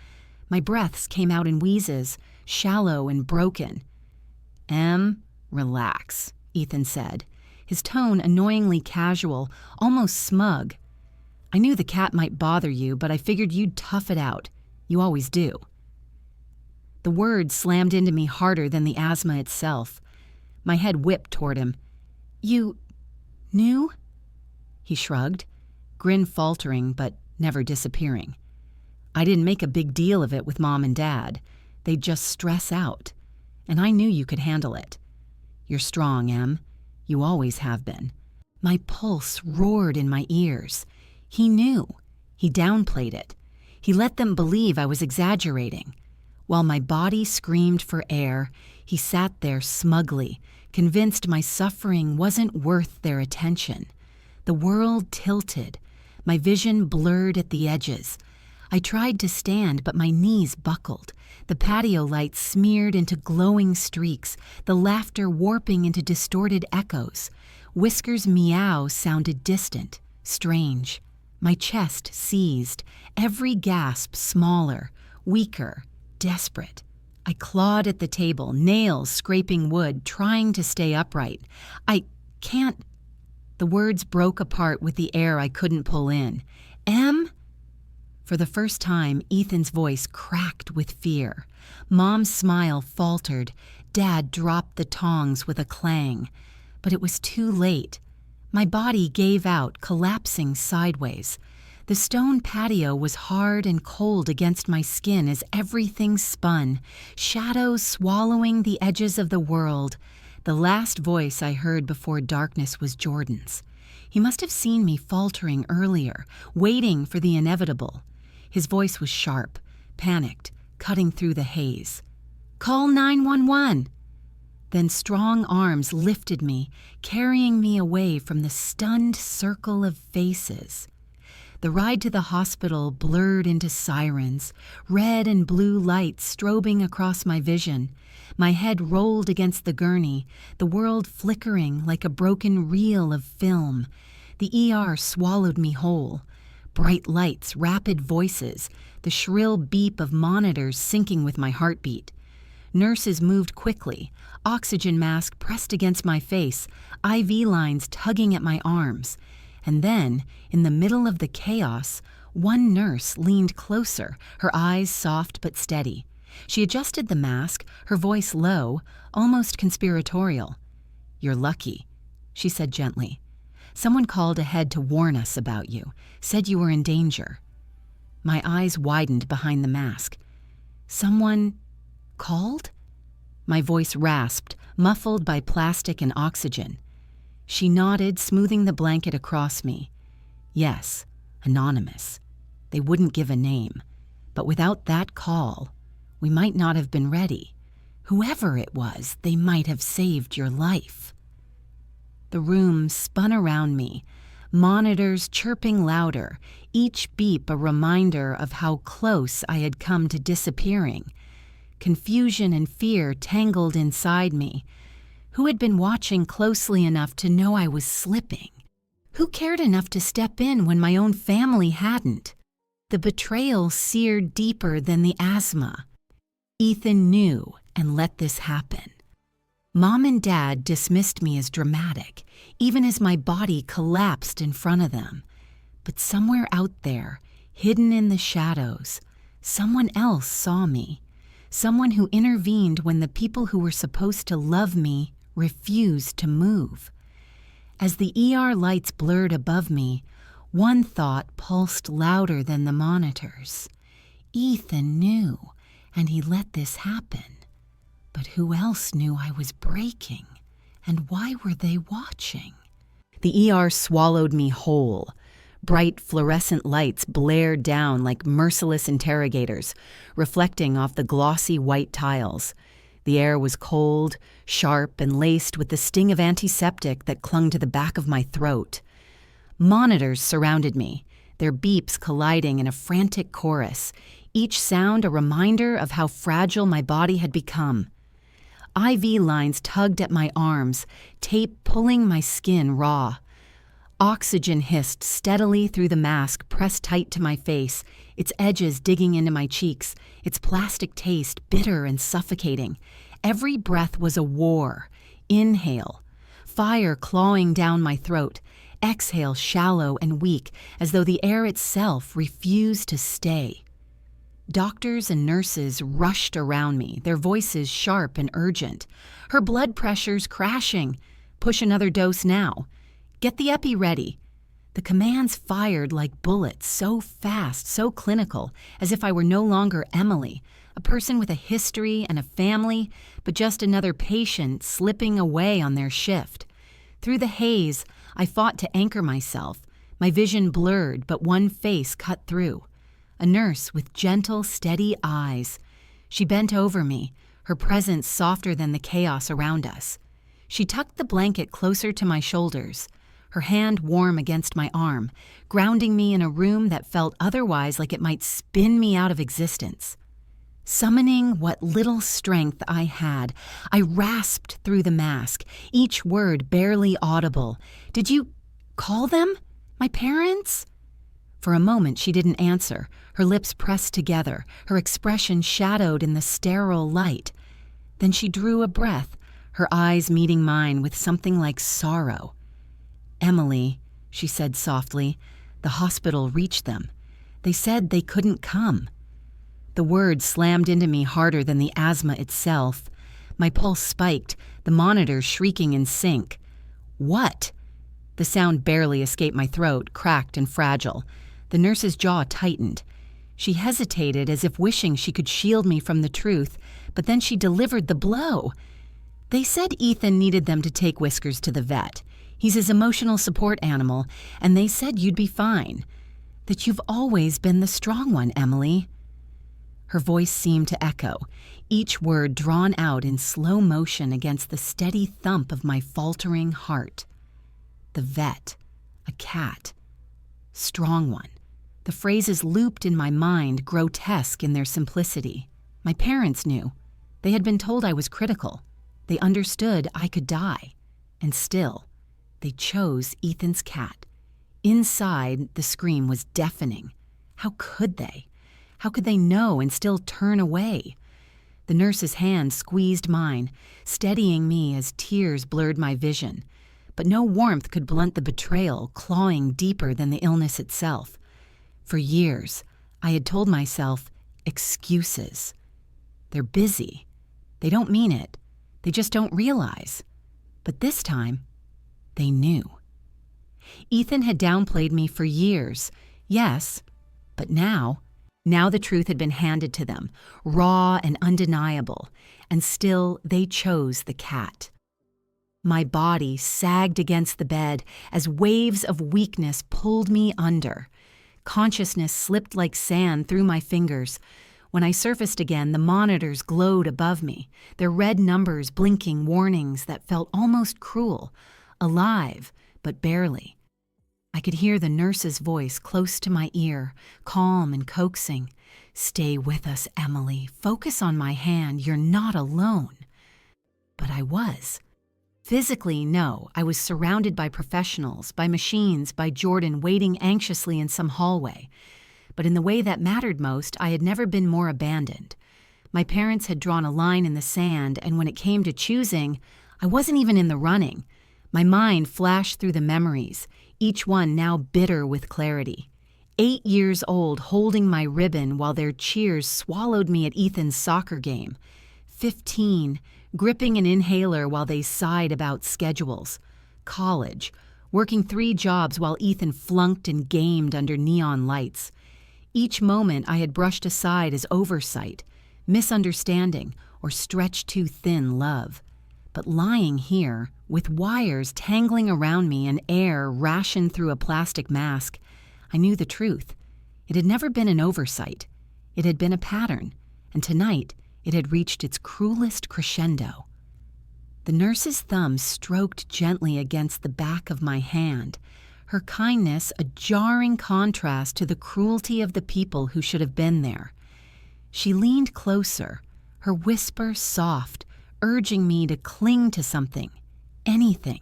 My breaths came out in wheezes, shallow and broken. "Em, relax," Ethan said, his tone annoyingly casual, almost smug. "I knew the cat might bother you, but I figured you'd tough it out. You always do." The words slammed into me harder than the asthma itself. My head whipped toward him. "You knew?" He shrugged, grin faltering but never disappearing. "I didn't make a big deal of it with Mom and Dad. They'd just stress out. And I knew you could handle it. You're strong, Em. You always have been." My pulse roared in my ears. He knew. He downplayed it. He let them believe I was exaggerating. While my body screamed for air, he sat there smugly, convinced my suffering wasn't worth their attention. The world tilted. My vision blurred at the edges. I tried to stand, but my knees buckled. The patio lights smeared into glowing streaks, the laughter warping into distorted echoes. Whisker's meow sounded distant, strange. My chest seized, every gasp smaller, weaker, desperate. I clawed at the table, nails scraping wood, trying to stay upright. I can't. The words broke apart with the air I couldn't pull in. Em? For the first time, Ethan's voice cracked with fear. Mom's smile faltered. Dad dropped the tongs with a clang. But it was too late. My body gave out, collapsing sideways. The stone patio was hard and cold against my skin as everything spun, shadows swallowing the edges of the world. The last voice I heard before darkness was Jordan's. He must have seen me faltering earlier, waiting for the inevitable. His voice was sharp, panicked, cutting through the haze. "Call 911!" Then strong arms lifted me, carrying me away from the stunned circle of faces. The ride to the hospital blurred into sirens, red and blue lights strobing across my vision. My head rolled against the gurney, the world flickering like a broken reel of film. The ER swallowed me whole. Bright lights, rapid voices, the shrill beep of monitors syncing with my heartbeat. Nurses moved quickly, oxygen mask pressed against my face, IV lines tugging at my arms. And then, in the middle of the chaos, one nurse leaned closer, her eyes soft but steady. She adjusted the mask, her voice low, almost conspiratorial. "You're lucky," she said gently. "Someone called ahead to warn us about you, said you were in danger." My eyes widened behind the mask. "Someone called?" My voice rasped, muffled by plastic and oxygen. She nodded, smoothing the blanket across me. "Yes, anonymous. They wouldn't give a name. But without that call, we might not have been ready. Whoever it was, they might have saved your life." The room spun around me, monitors chirping louder, each beep a reminder of how close I had come to disappearing. Confusion and fear tangled inside me. Who had been watching closely enough to know I was slipping? Who cared enough to step in when my own family hadn't? The betrayal seared deeper than the asthma. Ethan knew and let this happen. Mom and Dad dismissed me as dramatic, even as my body collapsed in front of them. But somewhere out there, hidden in the shadows, someone else saw me. Someone who intervened when the people who were supposed to love me refused to move. As the ER lights blurred above me, one thought pulsed louder than the monitors. Ethan knew, and he let this happen. But who else knew I was breaking? And why were they watching? The ER swallowed me whole. Bright fluorescent lights blared down like merciless interrogators, reflecting off the glossy white tiles. The air was cold, sharp, and laced with the sting of antiseptic that clung to the back of my throat. Monitors surrounded me, their beeps colliding in a frantic chorus, each sound a reminder of how fragile my body had become. IV lines tugged at my arms, tape pulling my skin raw. Oxygen hissed steadily through the mask pressed tight to my face, its edges digging into my cheeks, its plastic taste bitter and suffocating. Every breath was a war. Inhale, fire clawing down my throat. Exhale, shallow and weak, as though the air itself refused to stay. Doctors and nurses rushed around me, their voices sharp and urgent. "Her blood pressure's crashing. Push another dose now. Get the epi ready." The commands fired like bullets, so fast, so clinical, as if I were no longer Emily, a person with a history and a family, but just another patient slipping away on their shift. Through the haze, I fought to anchor myself, my vision blurred, but one face cut through. A nurse with gentle, steady eyes. She bent over me, her presence softer than the chaos around us. She tucked the blanket closer to my shoulders, her hand warm against my arm, grounding me in a room that felt otherwise like it might spin me out of existence. Summoning what little strength I had, I rasped through the mask, each word barely audible. "Did you call them? My parents?" For a moment she didn't answer, her lips pressed together, her expression shadowed in the sterile light. Then she drew a breath, her eyes meeting mine with something like sorrow. "Emily," she said softly, "the hospital reached them. They said they couldn't come." The words slammed into me harder than the asthma itself. My pulse spiked, the monitor shrieking in sync. "What?" The sound barely escaped my throat, cracked and fragile. The nurse's jaw tightened. She hesitated as if wishing she could shield me from the truth, but then she delivered the blow. "They said Ethan needed them to take Whiskers to the vet. He's his emotional support animal, and they said you'd be fine. That you've always been the strong one, Emily." Her voice seemed to echo, each word drawn out in slow motion against the steady thump of my faltering heart. The vet, a cat, strong one. The phrases looped in my mind, grotesque in their simplicity. My parents knew. They had been told I was critical. They understood I could die. And still, they chose Ethan's cat. Inside, the scream was deafening. How could they? How could they know and still turn away? The nurse's hand squeezed mine, steadying me as tears blurred my vision. But no warmth could blunt the betrayal, clawing deeper than the illness itself. For years, I had told myself, excuses. They're busy. They don't mean it. They just don't realize. But this time, they knew. Ethan had downplayed me for years, yes, but now the truth had been handed to them, raw and undeniable, and still they chose the cat. My body sagged against the bed as waves of weakness pulled me under. Consciousness slipped like sand through my fingers. When I surfaced again, the monitors glowed above me, their red numbers blinking warnings that felt almost cruel, alive, but barely. I could hear the nurse's voice close to my ear, calm and coaxing. "Stay with us, Emily. Focus on my hand. You're not alone." But I was. Physically, no. I was surrounded by professionals, by machines, by Jordan waiting anxiously in some hallway. But in the way that mattered most, I had never been more abandoned. My parents had drawn a line in the sand, and when it came to choosing, I wasn't even in the running. My mind flashed through the memories, each one now bitter with clarity. 8 years old, holding my ribbon while their cheers swallowed me at Ethan's soccer game. 15, gripping an inhaler while they sighed about schedules. College, working 3 jobs while Ethan flunked and gamed under neon lights. Each moment I had brushed aside as oversight, misunderstanding, or stretched too thin love. But lying here, with wires tangling around me and air rationed through a plastic mask, I knew the truth. It had never been an oversight. It had been a pattern, and tonight it had reached its cruelest crescendo. The nurse's thumb stroked gently against the back of my hand, her kindness a jarring contrast to the cruelty of the people who should have been there. She leaned closer, her whisper soft, urging me to cling to something, anything.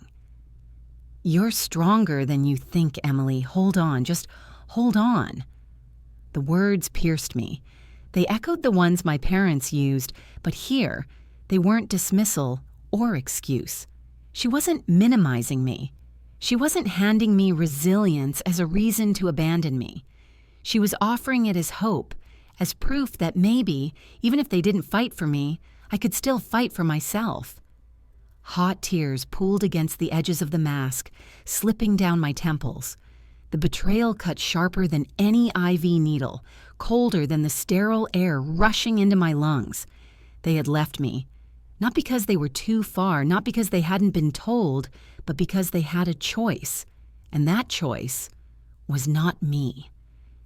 "You're stronger than you think, Emily. Hold on, just hold on." The words pierced me. They echoed the ones my parents used, but here, they weren't dismissal or excuse. She wasn't minimizing me. She wasn't handing me resilience as a reason to abandon me. She was offering it as hope, as proof that maybe, even if they didn't fight for me, I could still fight for myself. Hot tears pooled against the edges of the mask, slipping down my temples. The betrayal cut sharper than any IV needle, colder than the sterile air rushing into my lungs. They had left me, not because they were too far, not because they hadn't been told, but because they had a choice, and that choice was not me.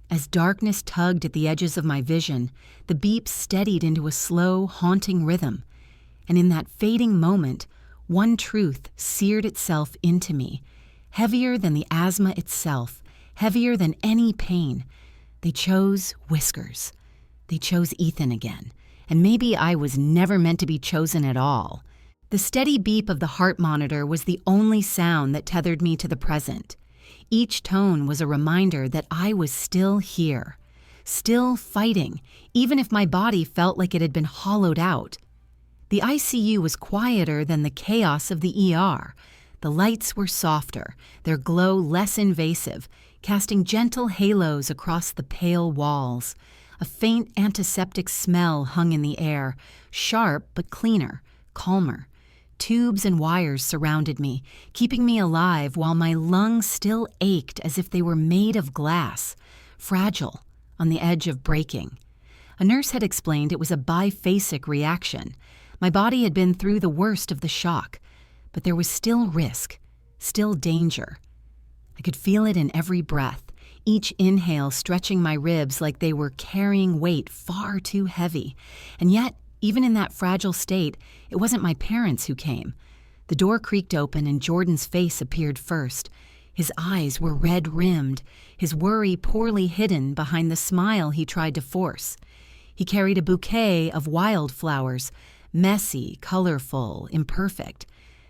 As darkness tugged at the edges of my vision, the beeps steadied into a slow, haunting rhythm, and in that fading moment, One truth seared itself into me, heavier than the asthma itself, heavier than any pain. They chose Whiskers. They chose Ethan again, and maybe I was never meant to be chosen at all. The steady beep of the heart monitor was the only sound that tethered me to the present. Each tone was a reminder that I was still here, still fighting, even if my body felt like it had been hollowed out. The ICU was quieter than the chaos of the ER. The lights were softer, their glow less invasive, casting gentle halos across the pale walls. A faint antiseptic smell hung in the air, sharp but cleaner, calmer. Tubes and wires surrounded me, keeping me alive while my lungs still ached as if they were made of glass, fragile, on the edge of breaking. A nurse had explained it was a biphasic reaction. My body had been through the worst of the shock, but there was still risk, still danger. I could feel it in every breath, each inhale stretching my ribs like they were carrying weight far too heavy. And yet, even in that fragile state, it wasn't my parents who came. The door creaked open and Jordan's face appeared first. His eyes were red-rimmed, his worry poorly hidden behind the smile he tried to force. He carried a bouquet of wildflowers, messy, colorful, imperfect.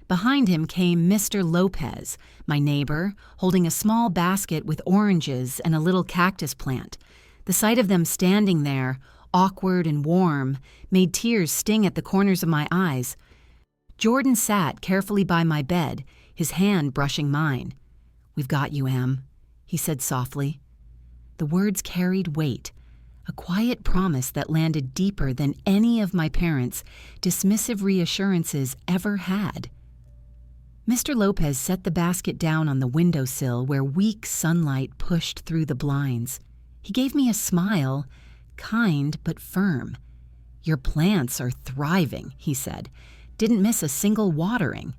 Behind him came Mr. Lopez, my neighbor, holding a small basket with oranges and a little cactus plant. The sight of them standing there, awkward and warm, made tears sting at the corners of my eyes. Jordan sat carefully by my bed, his hand brushing mine. "We've got you, Em," he said softly. The words carried weight, a quiet promise that landed deeper than any of my parents' dismissive reassurances ever had. Mr. Lopez set the basket down on the windowsill where weak sunlight pushed through the blinds. He gave me a smile, kind but firm. "Your plants are thriving," he said. "Didn't miss a single watering."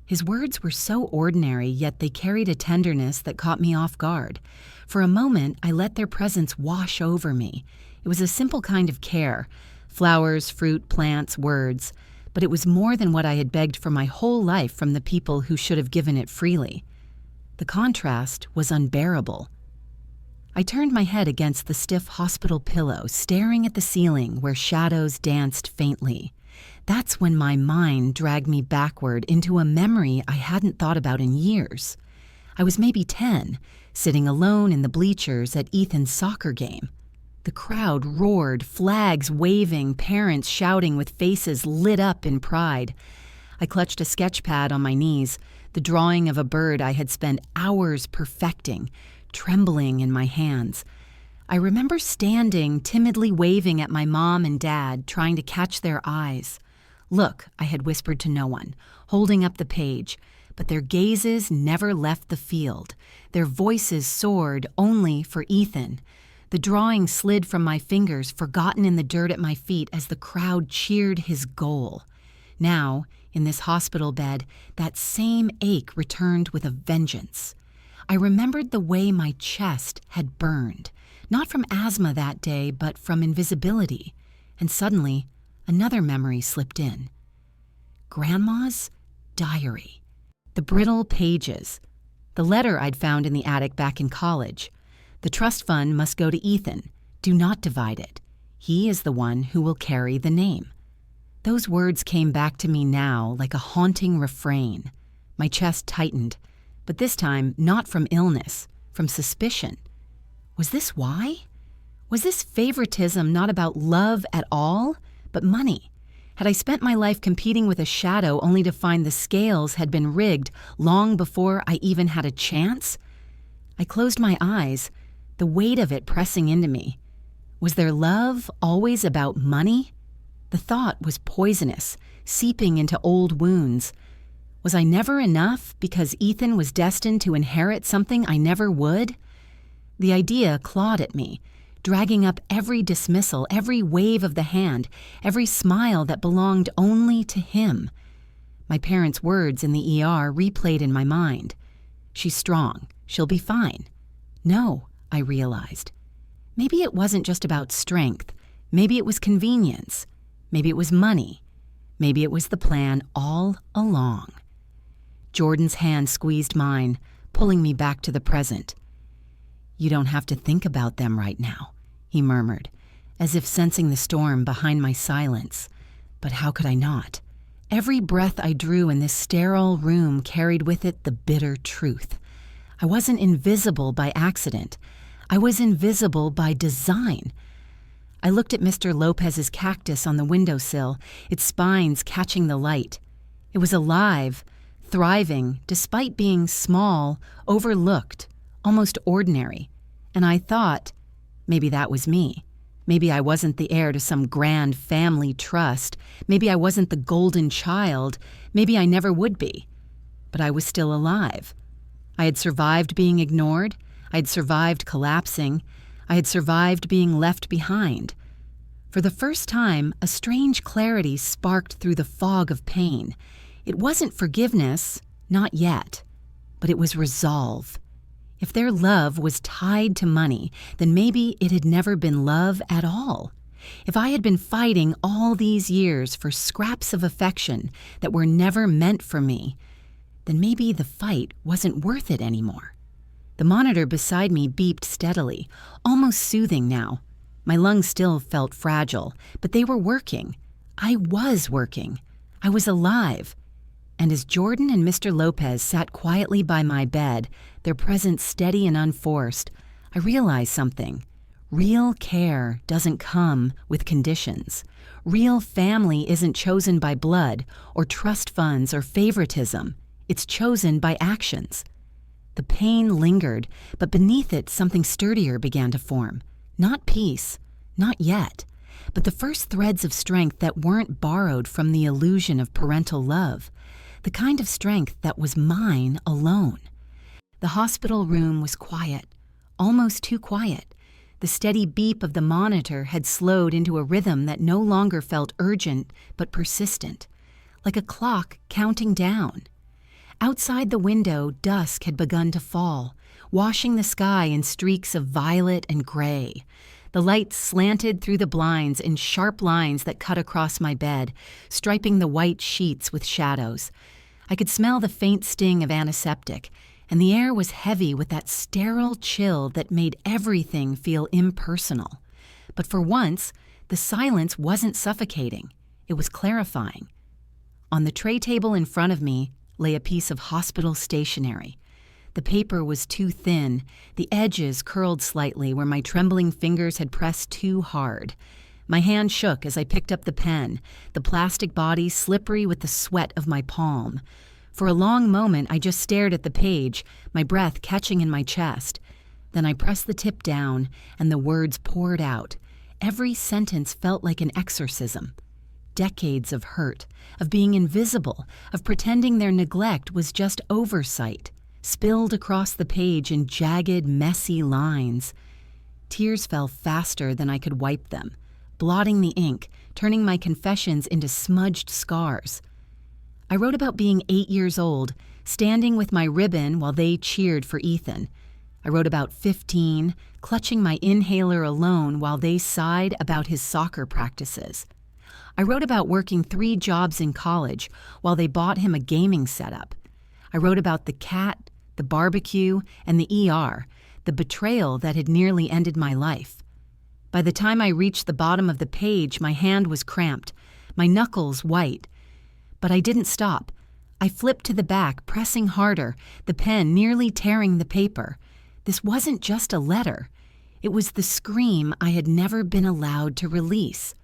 His words were so ordinary, yet they carried a tenderness that caught me off guard. For a moment, I let their presence wash over me. It was a simple kind of care. Flowers, fruit, plants, words. But it was more than what I had begged for my whole life from the people who should have given it freely. The contrast was unbearable. I turned my head against the stiff hospital pillow, staring at the ceiling where shadows danced faintly. That's when my mind dragged me backward into a memory I hadn't thought about in years. I was maybe 10, sitting alone in the bleachers at Ethan's soccer game. The crowd roared, flags waving, parents shouting with faces lit up in pride. I clutched a sketch pad on my knees, the drawing of a bird I had spent hours perfecting, trembling in my hands. I remember standing, timidly waving at my mom and dad, trying to catch their eyes. "Look," I had whispered to no one, holding up the page, but their gazes never left the field. Their voices soared only for Ethan. The drawing slid from my fingers, forgotten in the dirt at my feet as the crowd cheered his goal. Now, in this hospital bed, that same ache returned with a vengeance. I remembered the way my chest had burned, not from asthma that day, but from invisibility. And suddenly, another memory slipped in. Grandma's diary. The brittle pages. The letter I'd found in the attic back in college. "The trust fund must go to Ethan. Do not divide it. He is the one who will carry the name." Those words came back to me now like a haunting refrain. My chest tightened, but this time not from illness, from suspicion. Was this why? Was this favoritism not about love at all, but money? Had I spent my life competing with a shadow only to find the scales had been rigged long before I even had a chance? I closed my eyes, the weight of it pressing into me. Was their love always about money? The thought was poisonous, seeping into old wounds. Was I never enough because Ethan was destined to inherit something I never would? The idea clawed at me, dragging up every dismissal, every wave of the hand, every smile that belonged only to him. My parents' words in the ER replayed in my mind. "She's strong. She'll be fine." No, I realized. Maybe it wasn't just about strength. Maybe it was convenience. Maybe it was money. Maybe it was the plan all along. Jordan's hand squeezed mine, pulling me back to the present. "You don't have to think about them right now," he murmured, as if sensing the storm behind my silence. But how could I not? Every breath I drew in this sterile room carried with it the bitter truth. I wasn't invisible by accident. I was invisible by design. I looked at Mr. Lopez's cactus on the windowsill, its spines catching the light. It was alive, thriving, despite being small, overlooked, almost ordinary. And I thought, maybe that was me. Maybe I wasn't the heir to some grand family trust. Maybe I wasn't the golden child. Maybe I never would be. But I was still alive. I had survived being ignored. I had survived collapsing. I had survived being left behind. For the first time, a strange clarity sparked through the fog of pain. It wasn't forgiveness, not yet, but it was resolve. If their love was tied to money, then maybe it had never been love at all. If I had been fighting all these years for scraps of affection that were never meant for me, then maybe the fight wasn't worth it anymore. The monitor beside me beeped steadily, almost soothing now. My lungs still felt fragile, but they were working. I was working. I was alive. And as Jordan and Mr. Lopez sat quietly by my bed, their presence steady and unforced, I realized something. Real care doesn't come with conditions. Real family isn't chosen by blood or trust funds or favoritism. It's chosen by actions. The pain lingered, but beneath it something sturdier began to form. Not peace, not yet, but the first threads of strength that weren't borrowed from the illusion of parental love. The kind of strength that was mine alone. The hospital room was quiet, almost too quiet. The steady beep of the monitor had slowed into a rhythm that no longer felt urgent but persistent, like a clock counting down. Outside the window, dusk had begun to fall, washing the sky in streaks of violet and gray. The light slanted through the blinds in sharp lines that cut across my bed, striping the white sheets with shadows. I could smell the faint sting of antiseptic, and the air was heavy with that sterile chill that made everything feel impersonal. But for once, the silence wasn't suffocating. It was clarifying. On the tray table in front of me lay a piece of hospital stationery. The paper was too thin, the edges curled slightly where my trembling fingers had pressed too hard. My hand shook as I picked up the pen, the plastic body slippery with the sweat of my palm. For a long moment, I just stared at the page, my breath catching in my chest. Then I pressed the tip down, and the words poured out. Every sentence felt like an exorcism. Decades of hurt, of being invisible, of pretending their neglect was just oversight, spilled across the page in jagged, messy lines. Tears fell faster than I could wipe them, blotting the ink, turning my confessions into smudged scars. I wrote about being 8 years old, standing with my ribbon while they cheered for Ethan. I wrote about 15, clutching my inhaler alone while they sighed about his soccer practices. I wrote about working 3 jobs in college while they bought him a gaming setup. I wrote about the cat, the barbecue, and the ER, the betrayal that had nearly ended my life. By the time I reached the bottom of the page, my hand was cramped, my knuckles white. But I didn't stop. I flipped to the back, pressing harder, the pen nearly tearing the paper. This wasn't just a letter. It was the scream I had never been allowed to release.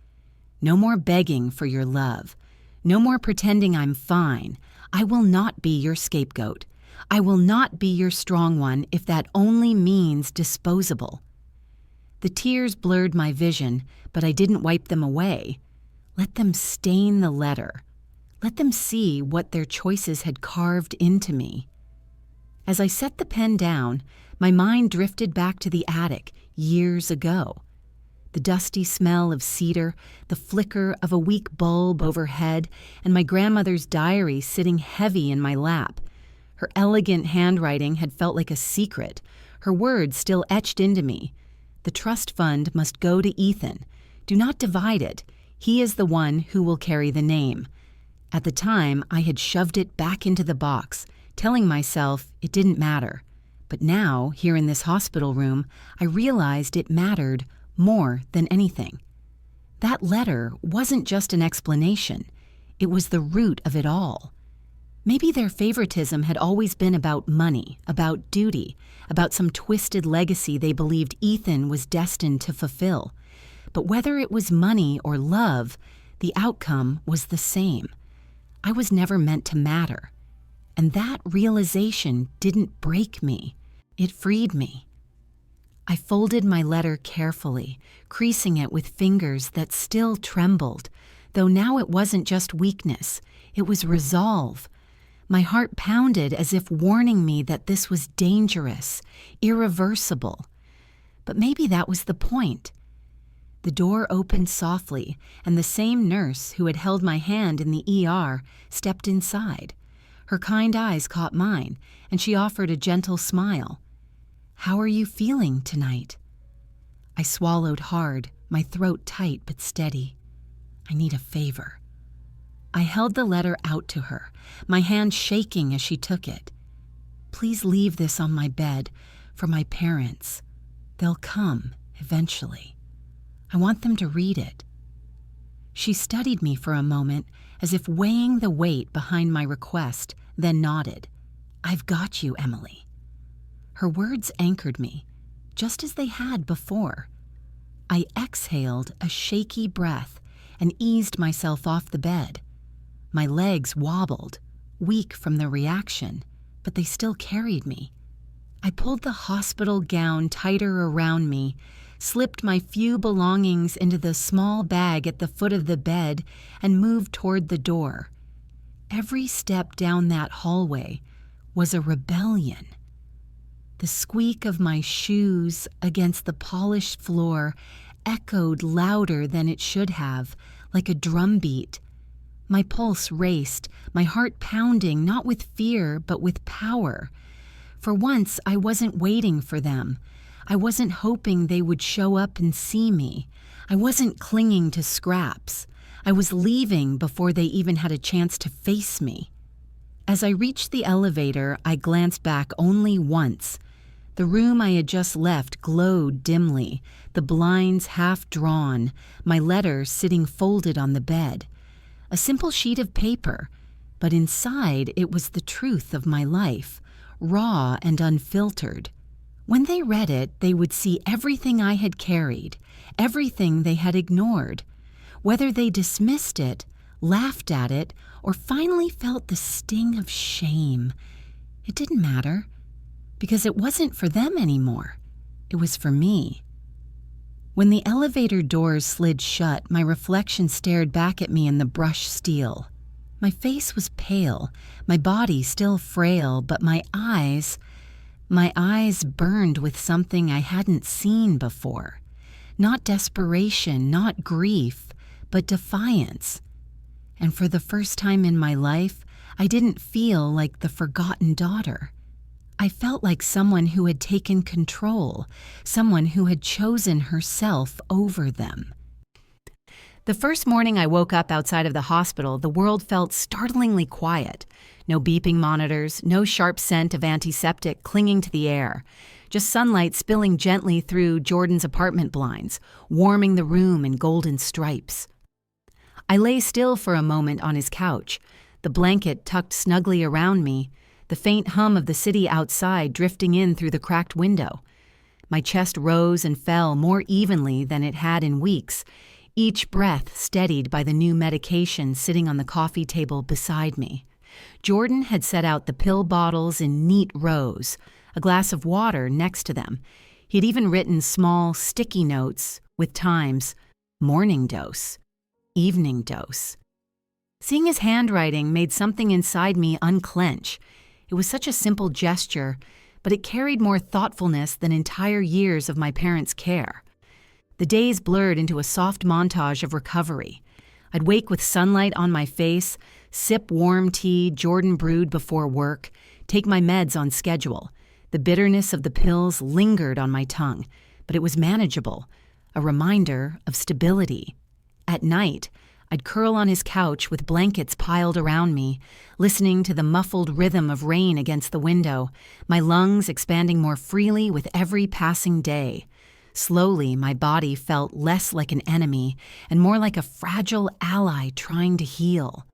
No more begging for your love. No more pretending I'm fine. I will not be your scapegoat. I will not be your strong one if that only means disposable. The tears blurred my vision, but I didn't wipe them away. Let them stain the letter. Let them see what their choices had carved into me. As I set the pen down, my mind drifted back to the attic years ago. The dusty smell of cedar, the flicker of a weak bulb overhead, and my grandmother's diary sitting heavy in my lap. Her elegant handwriting had felt like a secret, her words still etched into me. The trust fund must go to Ethan. Do not divide it. He is the one who will carry the name. At the time, I had shoved it back into the box, telling myself it didn't matter. But now, here in this hospital room, I realized it mattered more than anything. That letter wasn't just an explanation. It was the root of it all. Maybe their favoritism had always been about money, about duty, about some twisted legacy they believed Ethan was destined to fulfill. But whether it was money or love, the outcome was the same. I was never meant to matter. And that realization didn't break me. It freed me. I folded my letter carefully, creasing it with fingers that still trembled, though now it wasn't just weakness, it was resolve. My heart pounded as if warning me that this was dangerous, irreversible. But maybe that was the point. The door opened softly, and the same nurse who had held my hand in the ER stepped inside. Her kind eyes caught mine, and she offered a gentle smile. "How are you feeling tonight?" I swallowed hard, my throat tight but steady. "I need a favor." I held the letter out to her, my hand shaking as she took it. "Please leave this on my bed for my parents. They'll come eventually. I want them to read it." She studied me for a moment, as if weighing the weight behind my request, then nodded. "I've got you, Emily." Her words anchored me, just as they had before. I exhaled a shaky breath and eased myself off the bed. My legs wobbled, weak from the reaction, but they still carried me. I pulled the hospital gown tighter around me, slipped my few belongings into the small bag at the foot of the bed, and moved toward the door. Every step down that hallway was a rebellion. The squeak of my shoes against the polished floor echoed louder than it should have, like a drumbeat. My pulse raced, my heart pounding, not with fear, but with power. For once, I wasn't waiting for them. I wasn't hoping they would show up and see me. I wasn't clinging to scraps. I was leaving before they even had a chance to face me. As I reached the elevator, I glanced back only once. The room I had just left glowed dimly, the blinds half drawn, my letter sitting folded on the bed. A simple sheet of paper, but inside it was the truth of my life, raw and unfiltered. When they read it, they would see everything I had carried, everything they had ignored. Whether they dismissed it, laughed at it, or finally felt the sting of shame, it didn't matter, because it wasn't for them anymore. It was for me. When the elevator doors slid shut, my reflection stared back at me in the brushed steel. My face was pale, my body still frail, but my eyes burned with something I hadn't seen before. Not desperation, not grief, but defiance. And for the first time in my life, I didn't feel like the forgotten daughter. I felt like someone who had taken control, someone who had chosen herself over them. The first morning I woke up outside of the hospital, the world felt startlingly quiet. No beeping monitors, no sharp scent of antiseptic clinging to the air. Just sunlight spilling gently through Jordan's apartment blinds, warming the room in golden stripes. I lay still for a moment on his couch, the blanket tucked snugly around me, the faint hum of the city outside drifting in through the cracked window. My chest rose and fell more evenly than it had in weeks, each breath steadied by the new medication sitting on the coffee table beside me. Jordan had set out the pill bottles in neat rows, a glass of water next to them. He'd even written small, sticky notes with times, morning dose, evening dose. Seeing his handwriting made something inside me unclench. It was such a simple gesture, but it carried more thoughtfulness than entire years of my parents' care. The days blurred into a soft montage of recovery. I'd wake with sunlight on my face, sip warm tea Jordan brewed before work, take my meds on schedule. The bitterness of the pills lingered on my tongue, but it was manageable, a reminder of stability. At night, I'd curl on his couch with blankets piled around me, listening to the muffled rhythm of rain against the window, my lungs expanding more freely with every passing day. Slowly, my body felt less like an enemy and more like a fragile ally trying to heal.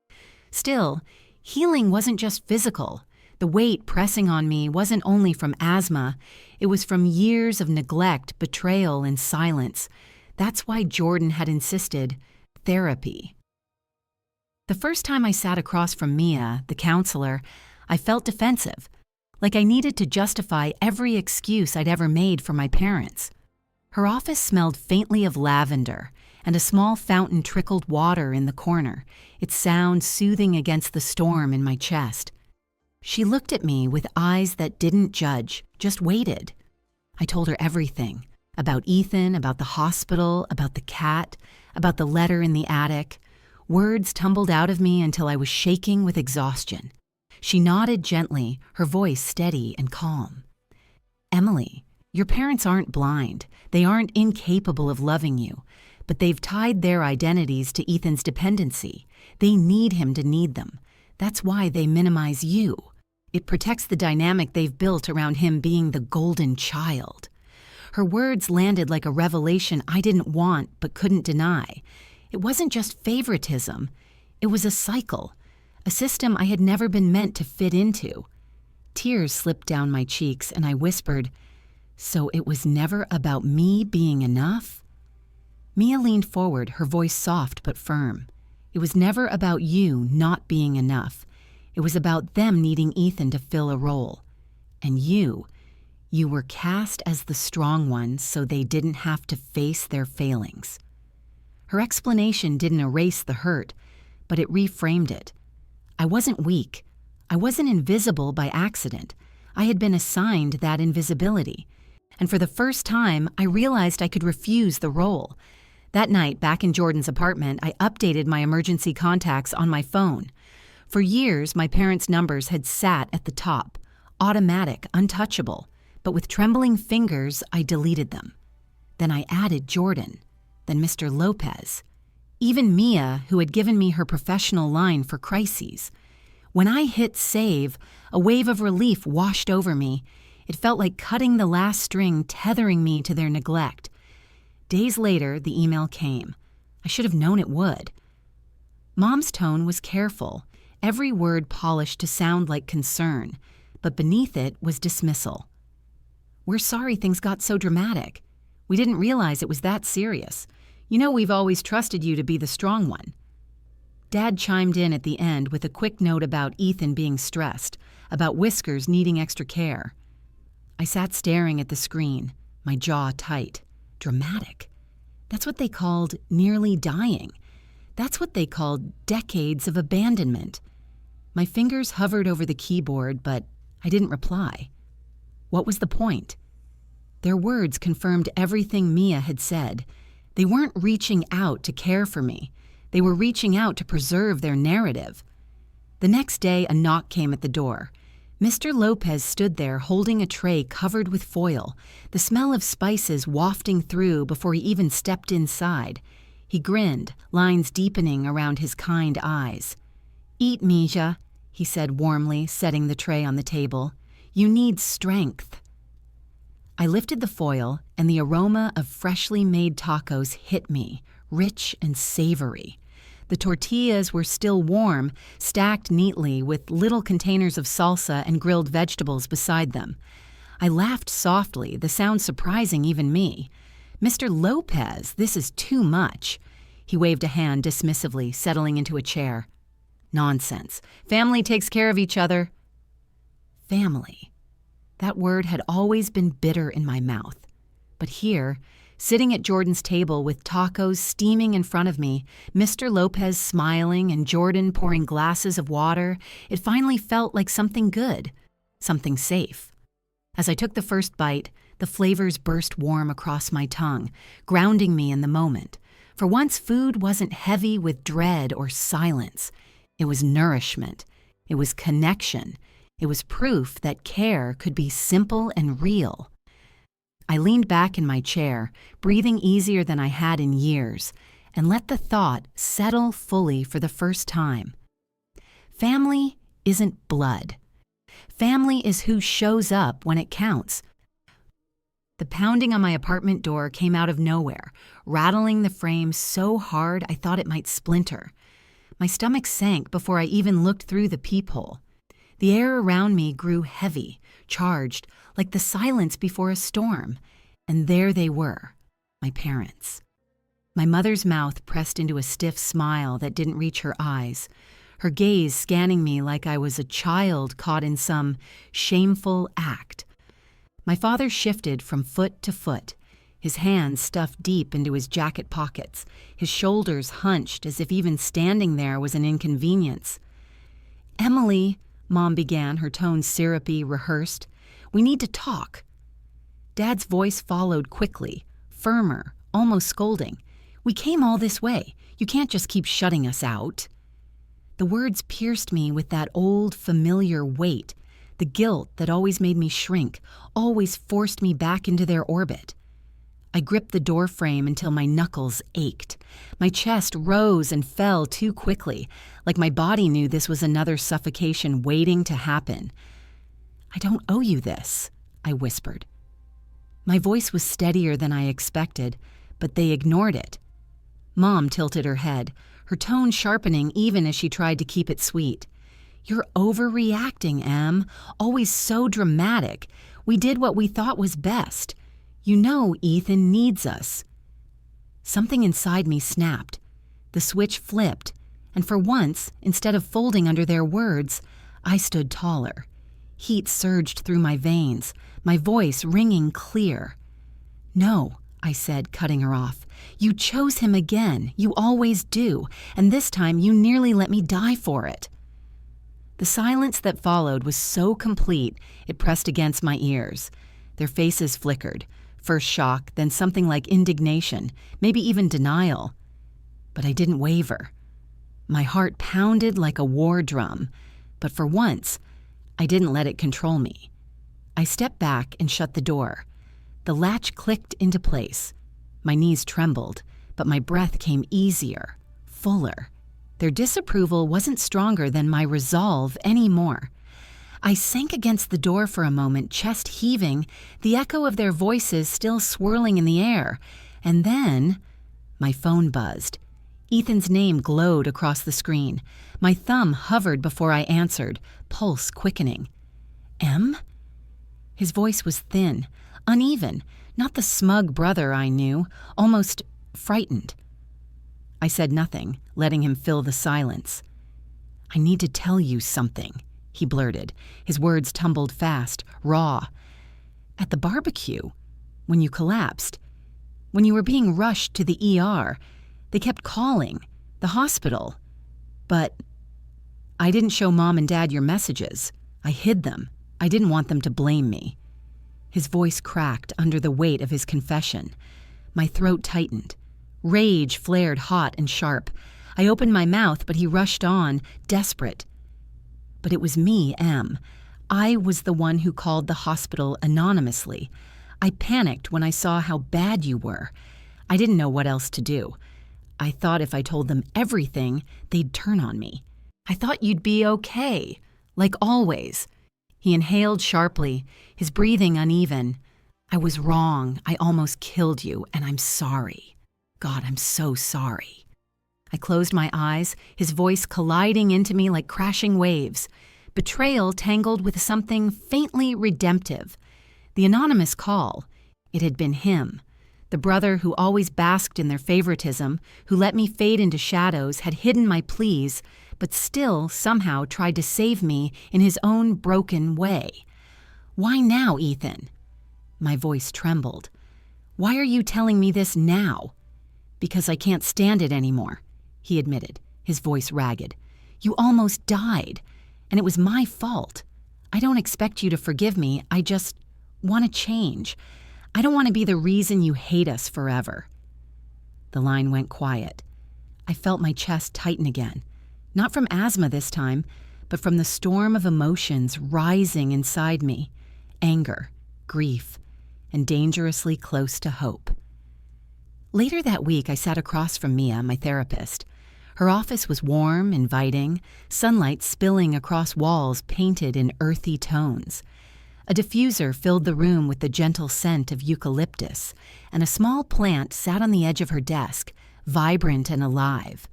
Still, healing wasn't just physical. The weight pressing on me wasn't only from asthma, it was from years of neglect, betrayal, and silence. That's why Jordan had insisted, therapy. The first time I sat across from Mia, the counselor, I felt defensive, like I needed to justify every excuse I'd ever made for my parents. Her office smelled faintly of lavender, and a small fountain trickled water in the corner, its sound soothing against the storm in my chest. She looked at me with eyes that didn't judge, just waited. I told her everything, about Ethan, about the hospital, about the cat, about the letter in the attic. Words tumbled out of me until I was shaking with exhaustion. She nodded gently, her voice steady and calm. "Emily, your parents aren't blind. They aren't incapable of loving you, but they've tied their identities to Ethan's dependency. They need him to need them. That's why they minimize you. It protects the dynamic they've built around him being the golden child." Her words landed like a revelation I didn't want but couldn't deny. It wasn't just favoritism. It was a cycle, a system I had never been meant to fit into. Tears slipped down my cheeks and I whispered, "So it was never about me being enough?" Mia leaned forward, her voice soft but firm. "It was never about you not being enough. It was about them needing Ethan to fill a role. And you were cast as the strong one so they didn't have to face their failings." Her explanation didn't erase the hurt, but it reframed it. I wasn't weak. I wasn't invisible by accident. I had been assigned that invisibility. And for the first time, I realized I could refuse the role. That night, back in Jordan's apartment, I updated my emergency contacts on my phone. For years, my parents' numbers had sat at the top, automatic, untouchable. But with trembling fingers, I deleted them. Then I added Jordan, then Mr. Lopez, even Mia, who had given me her professional line for crises. When I hit save, a wave of relief washed over me. It felt like cutting the last string tethering me to their neglect. Days later, the email came. I should have known it would. Mom's tone was careful, every word polished to sound like concern, but beneath it was dismissal. "We're sorry things got so dramatic. We didn't realize it was that serious. You know we've always trusted you to be the strong one." Dad chimed in at the end with a quick note about Ethan being stressed, about Whiskers needing extra care. I sat staring at the screen, my jaw tight. Dramatic. That's what they called nearly dying. That's what they called decades of abandonment. My fingers hovered over the keyboard, but I didn't reply. What was the point? Their words confirmed everything Mia had said. They weren't reaching out to care for me. They were reaching out to preserve their narrative. The next day, a knock came at the door. Mr. Lopez stood there holding a tray covered with foil, the smell of spices wafting through before he even stepped inside. He grinned, lines deepening around his kind eyes. "Eat, Misha," he said warmly, setting the tray on the table. "You need strength." I lifted the foil, and the aroma of freshly made tacos hit me, rich and savory. The tortillas were still warm, stacked neatly with little containers of salsa and grilled vegetables beside them. I laughed softly, the sound surprising even me. "Mr. Lopez, this is too much." He waved a hand dismissively, settling into a chair. "Nonsense. Family takes care of each other." Family. That word had always been bitter in my mouth. But here, sitting at Jordan's table with tacos steaming in front of me, Mr. Lopez smiling and Jordan pouring glasses of water, it finally felt like something good, something safe. As I took the first bite, the flavors burst warm across my tongue, grounding me in the moment. For once, food wasn't heavy with dread or silence. It was nourishment. It was connection. It was proof that care could be simple and real. I leaned back in my chair, breathing easier than I had in years. and let the thought settle fully for the first time. Family isn't blood. Family is who shows up when it counts. The pounding on my apartment door came out of nowhere, rattling the frame so hard I thought it might splinter. My stomach sank before I even looked through the peephole. The air around me grew heavy, charged, like the silence before a storm. And there they were, my parents. My mother's mouth pressed into a stiff smile that didn't reach her eyes, her gaze scanning me like I was a child caught in some shameful act. My father shifted from foot to foot, his hands stuffed deep into his jacket pockets, his shoulders hunched as if even standing there was an inconvenience. "Emily," Mom began, her tone syrupy, rehearsed, "we need to talk." Dad's voice followed quickly, firmer, almost scolding. "We came all this way. You can't just keep shutting us out." The words pierced me with that old, familiar weight, the guilt that always made me shrink, always forced me back into their orbit. I gripped the door frame until my knuckles ached. My chest rose and fell too quickly, like my body knew this was another suffocation waiting to happen. "I don't owe you this," I whispered. My voice was steadier than I expected, but they ignored it. Mom tilted her head, her tone sharpening even as she tried to keep it sweet. "You're overreacting, Em. Always so dramatic. We did what we thought was best. You know Ethan needs us." Something inside me snapped. The switch flipped, and for once, instead of folding under their words, I stood taller. Heat surged through my veins, my voice ringing clear. "No," I said, cutting her off. "You chose him again. You always do, and this time you nearly let me die for it." The silence that followed was so complete it pressed against my ears. Their faces flickered, first shock, then something like indignation, maybe even denial. But I didn't waver. My heart pounded like a war drum, but for once, I didn't let it control me. I stepped back and shut the door. The latch clicked into place. My knees trembled, but my breath came easier, fuller. Their disapproval wasn't stronger than my resolve anymore. I sank against the door for a moment, chest heaving, the echo of their voices still swirling in the air. And then, my phone buzzed. Ethan's name glowed across the screen. My thumb hovered before I answered, pulse quickening. "Em?" His voice was thin, uneven, not the smug brother I knew, almost frightened. I said nothing, letting him fill the silence. "I need to tell you something," he blurted. His words tumbled fast, raw. "At the barbecue, when you collapsed, when you were being rushed to the ER, they kept calling, the hospital. But I didn't show Mom and Dad your messages. I hid them. I didn't want them to blame me." His voice cracked under the weight of his confession. My throat tightened. Rage flared hot and sharp. I opened my mouth, but he rushed on, desperate. "But it was me, Em. I was the one who called the hospital anonymously. I panicked when I saw how bad you were. I didn't know what else to do. I thought if I told them everything, they'd turn on me. I thought you'd be okay, like always." He inhaled sharply, his breathing uneven. "I was wrong. I almost killed you, and I'm sorry. God, I'm so sorry." I closed my eyes, his voice colliding into me like crashing waves. Betrayal tangled with something faintly redemptive. The anonymous call. It had been him. The brother who always basked in their favoritism, who let me fade into shadows, had hidden my pleas, but still somehow tried to save me in his own broken way. "Why now, Ethan?" My voice trembled. "Why are you telling me this now?" "Because I can't stand it anymore," he admitted, his voice ragged. "You almost died, and it was my fault. I don't expect you to forgive me. I just want to change. I don't want to be the reason you hate us forever." The line went quiet. I felt my chest tighten again. Not from asthma this time, but from the storm of emotions rising inside me. Anger, grief, and dangerously close to hope. Later that week, I sat across from Mia, my therapist. Her office was warm, inviting, sunlight spilling across walls painted in earthy tones. A diffuser filled the room with the gentle scent of eucalyptus, and a small plant sat on the edge of her desk, vibrant and alive.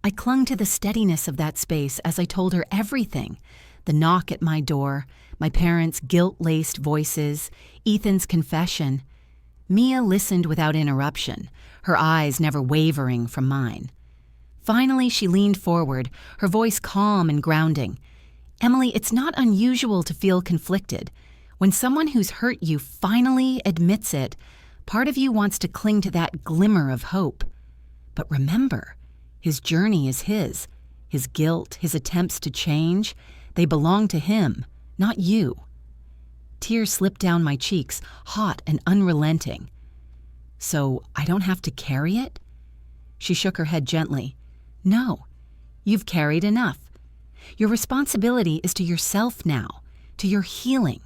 I clung to the steadiness of that space as I told her everything: the knock at my door, my parents' guilt-laced voices, Ethan's confession. Mia listened without interruption, her eyes never wavering from mine. Finally, she leaned forward, her voice calm and grounding. "Emily, it's not unusual to feel conflicted. When someone who's hurt you finally admits it, part of you wants to cling to that glimmer of hope. But remember, his journey is his. His guilt, his attempts to change, they belong to him, not you." Tears slipped down my cheeks, hot and unrelenting. "So I don't have to carry it?" She shook her head gently. "No, you've carried enough. Your responsibility is to yourself now, to your healing."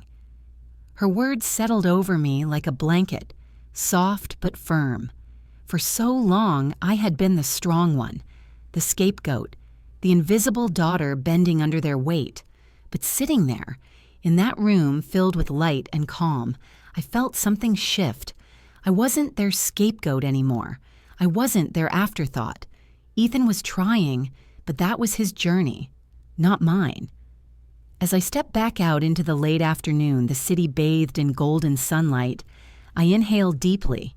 Her words settled over me like a blanket, soft but firm. For so long, I had been the strong one, the scapegoat, the invisible daughter bending under their weight. But sitting there, in that room filled with light and calm, I felt something shift. I wasn't their scapegoat anymore. I wasn't their afterthought. Ethan was trying, but that was his journey, not mine. As I stepped back out into the late afternoon, the city bathed in golden sunlight, I inhaled deeply.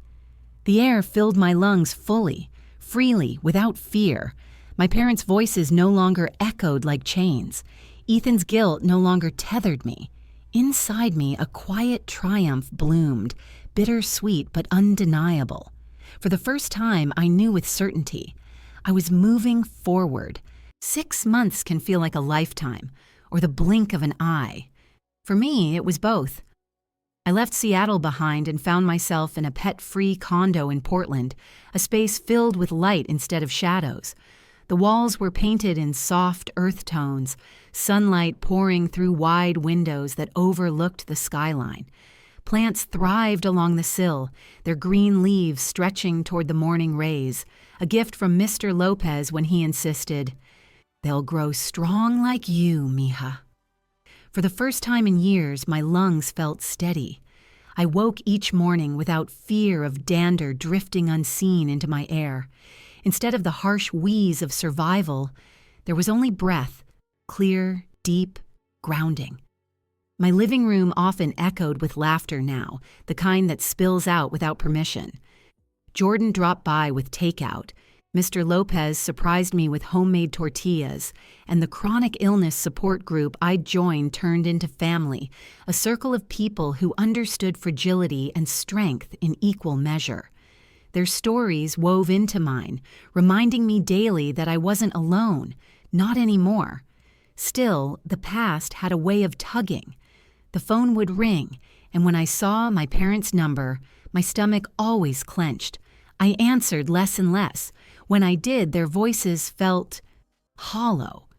The air filled my lungs fully, freely, without fear. My parents' voices no longer echoed like chains. Ethan's guilt no longer tethered me. Inside me, a quiet triumph bloomed, bittersweet but undeniable. For the first time, I knew with certainty. I was moving forward. 6 months can feel like a lifetime, or the blink of an eye. For me, it was both. I left Seattle behind and found myself in a pet-free condo in Portland, a space filled with light instead of shadows. The walls were painted in soft earth tones, sunlight pouring through wide windows that overlooked the skyline. Plants thrived along the sill, their green leaves stretching toward the morning rays, a gift from Mr. Lopez when he insisted, "They'll grow strong like you, mija." For the first time in years, my lungs felt steady. I woke each morning without fear of dander drifting unseen into my air. Instead of the harsh wheeze of survival, there was only breath, clear, deep, grounding. My living room often echoed with laughter now, the kind that spills out without permission. Jordan dropped by with takeout. Mr. Lopez surprised me with homemade tortillas, and the chronic illness support group I'd joined turned into family, a circle of people who understood fragility and strength in equal measure. Their stories wove into mine, reminding me daily that I wasn't alone, not anymore. Still, the past had a way of tugging. The phone would ring, and when I saw my parents' number, my stomach always clenched. I answered less and less. When I did, their voices felt hollow.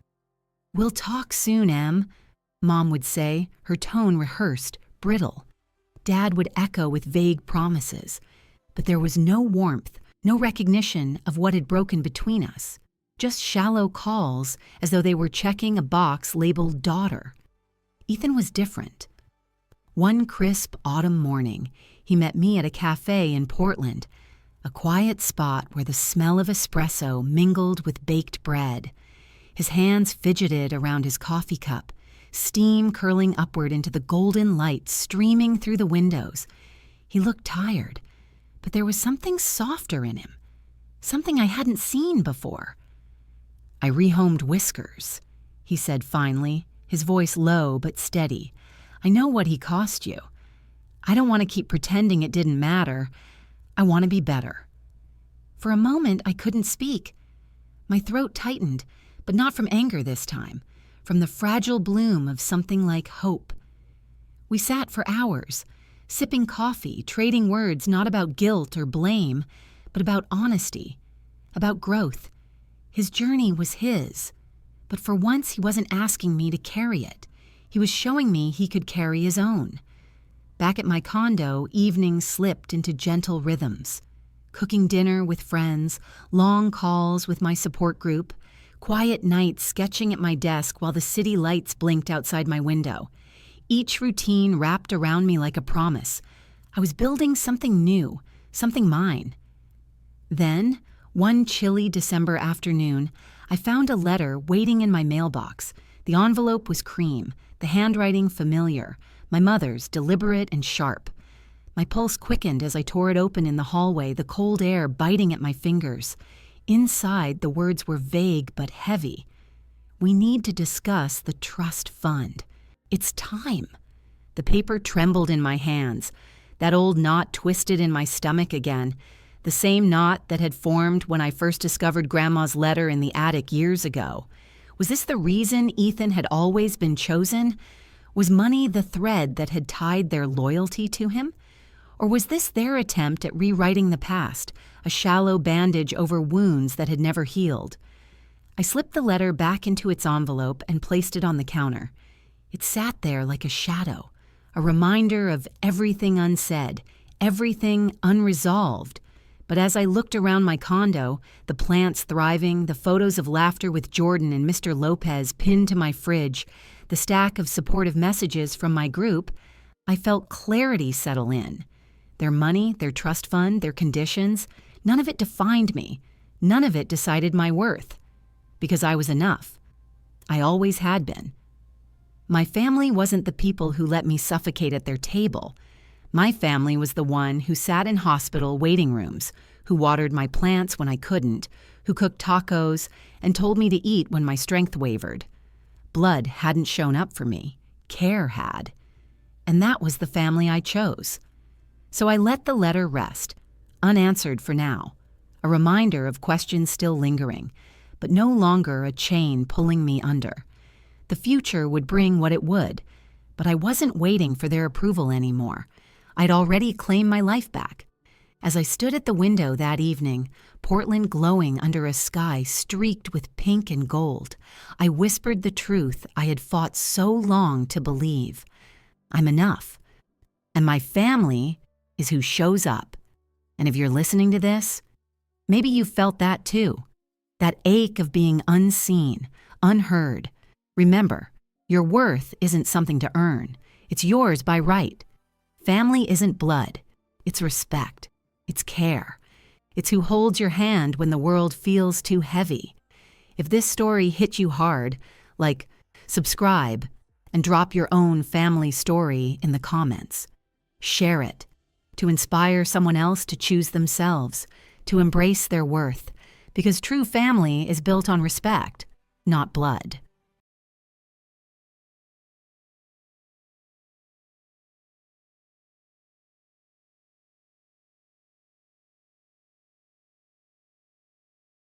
"We'll talk soon, Em," Mom would say, her tone rehearsed, brittle. Dad would echo with vague promises. But there was no warmth, no recognition of what had broken between us. Just shallow calls, as though they were checking a box labeled daughter. Ethan was different. One crisp autumn morning, he met me at a cafe in Portland, a quiet spot where the smell of espresso mingled with baked bread. His hands fidgeted around his coffee cup, steam curling upward into the golden light streaming through the windows. He looked tired, but there was something softer in him, something I hadn't seen before. "I rehomed Whiskers," he said finally, his voice low but steady. "I know what he cost you. I don't want to keep pretending it didn't matter. I want to be better." For a moment, I couldn't speak. My throat tightened, but not from anger this time, from the fragile bloom of something like hope. We sat for hours, sipping coffee, trading words not about guilt or blame, but about honesty, about growth. His journey was his, but for once he wasn't asking me to carry it. He was showing me he could carry his own. Back at my condo, evenings slipped into gentle rhythms. Cooking dinner with friends, long calls with my support group, quiet nights sketching at my desk while the city lights blinked outside my window. Each routine wrapped around me like a promise. I was building something new, something mine. Then, one chilly December afternoon, I found a letter waiting in my mailbox. The envelope was cream, the handwriting familiar, my mother's, deliberate and sharp. My pulse quickened as I tore it open in the hallway, the cold air biting at my fingers. Inside, the words were vague but heavy. We need to discuss the trust fund. It's time. The paper trembled in my hands. That old knot twisted in my stomach again. The same knot that had formed when I first discovered Grandma's letter in the attic years ago. Was this the reason Ethan had always been chosen? Was money the thread that had tied their loyalty to him? Or was this their attempt at rewriting the past, a shallow bandage over wounds that had never healed? I slipped the letter back into its envelope and placed it on the counter. It sat there like a shadow, a reminder of everything unsaid, everything unresolved. But as I looked around my condo, the plants thriving, the photos of laughter with Jordan and Mr. Lopez pinned to my fridge, the stack of supportive messages from my group, I felt clarity settle in. Their money, their trust fund, their conditions, none of it defined me. None of it decided my worth. Because I was enough. I always had been. My family wasn't the people who let me suffocate at their table. My family was the one who sat in hospital waiting rooms, who watered my plants when I couldn't, who cooked tacos, and told me to eat when my strength wavered. Blood hadn't shown up for me. Care had. And that was the family I chose. So I let the letter rest, unanswered for now, a reminder of questions still lingering, but no longer a chain pulling me under. The future would bring what it would, but I wasn't waiting for their approval anymore. I'd already claimed my life back. As I stood at the window that evening, Portland glowing under a sky streaked with pink and gold, I whispered the truth I had fought so long to believe. I'm enough. And my family is who shows up. And if you're listening to this, maybe you felt that too. That ache of being unseen, unheard. Remember, your worth isn't something to earn. It's yours by right. Family isn't blood. It's respect. It's care. It's who holds your hand when the world feels too heavy. If this story hit you hard, subscribe and drop your own family story in the comments. Share it to inspire someone else to choose themselves, to embrace their worth, because true family is built on respect, not blood.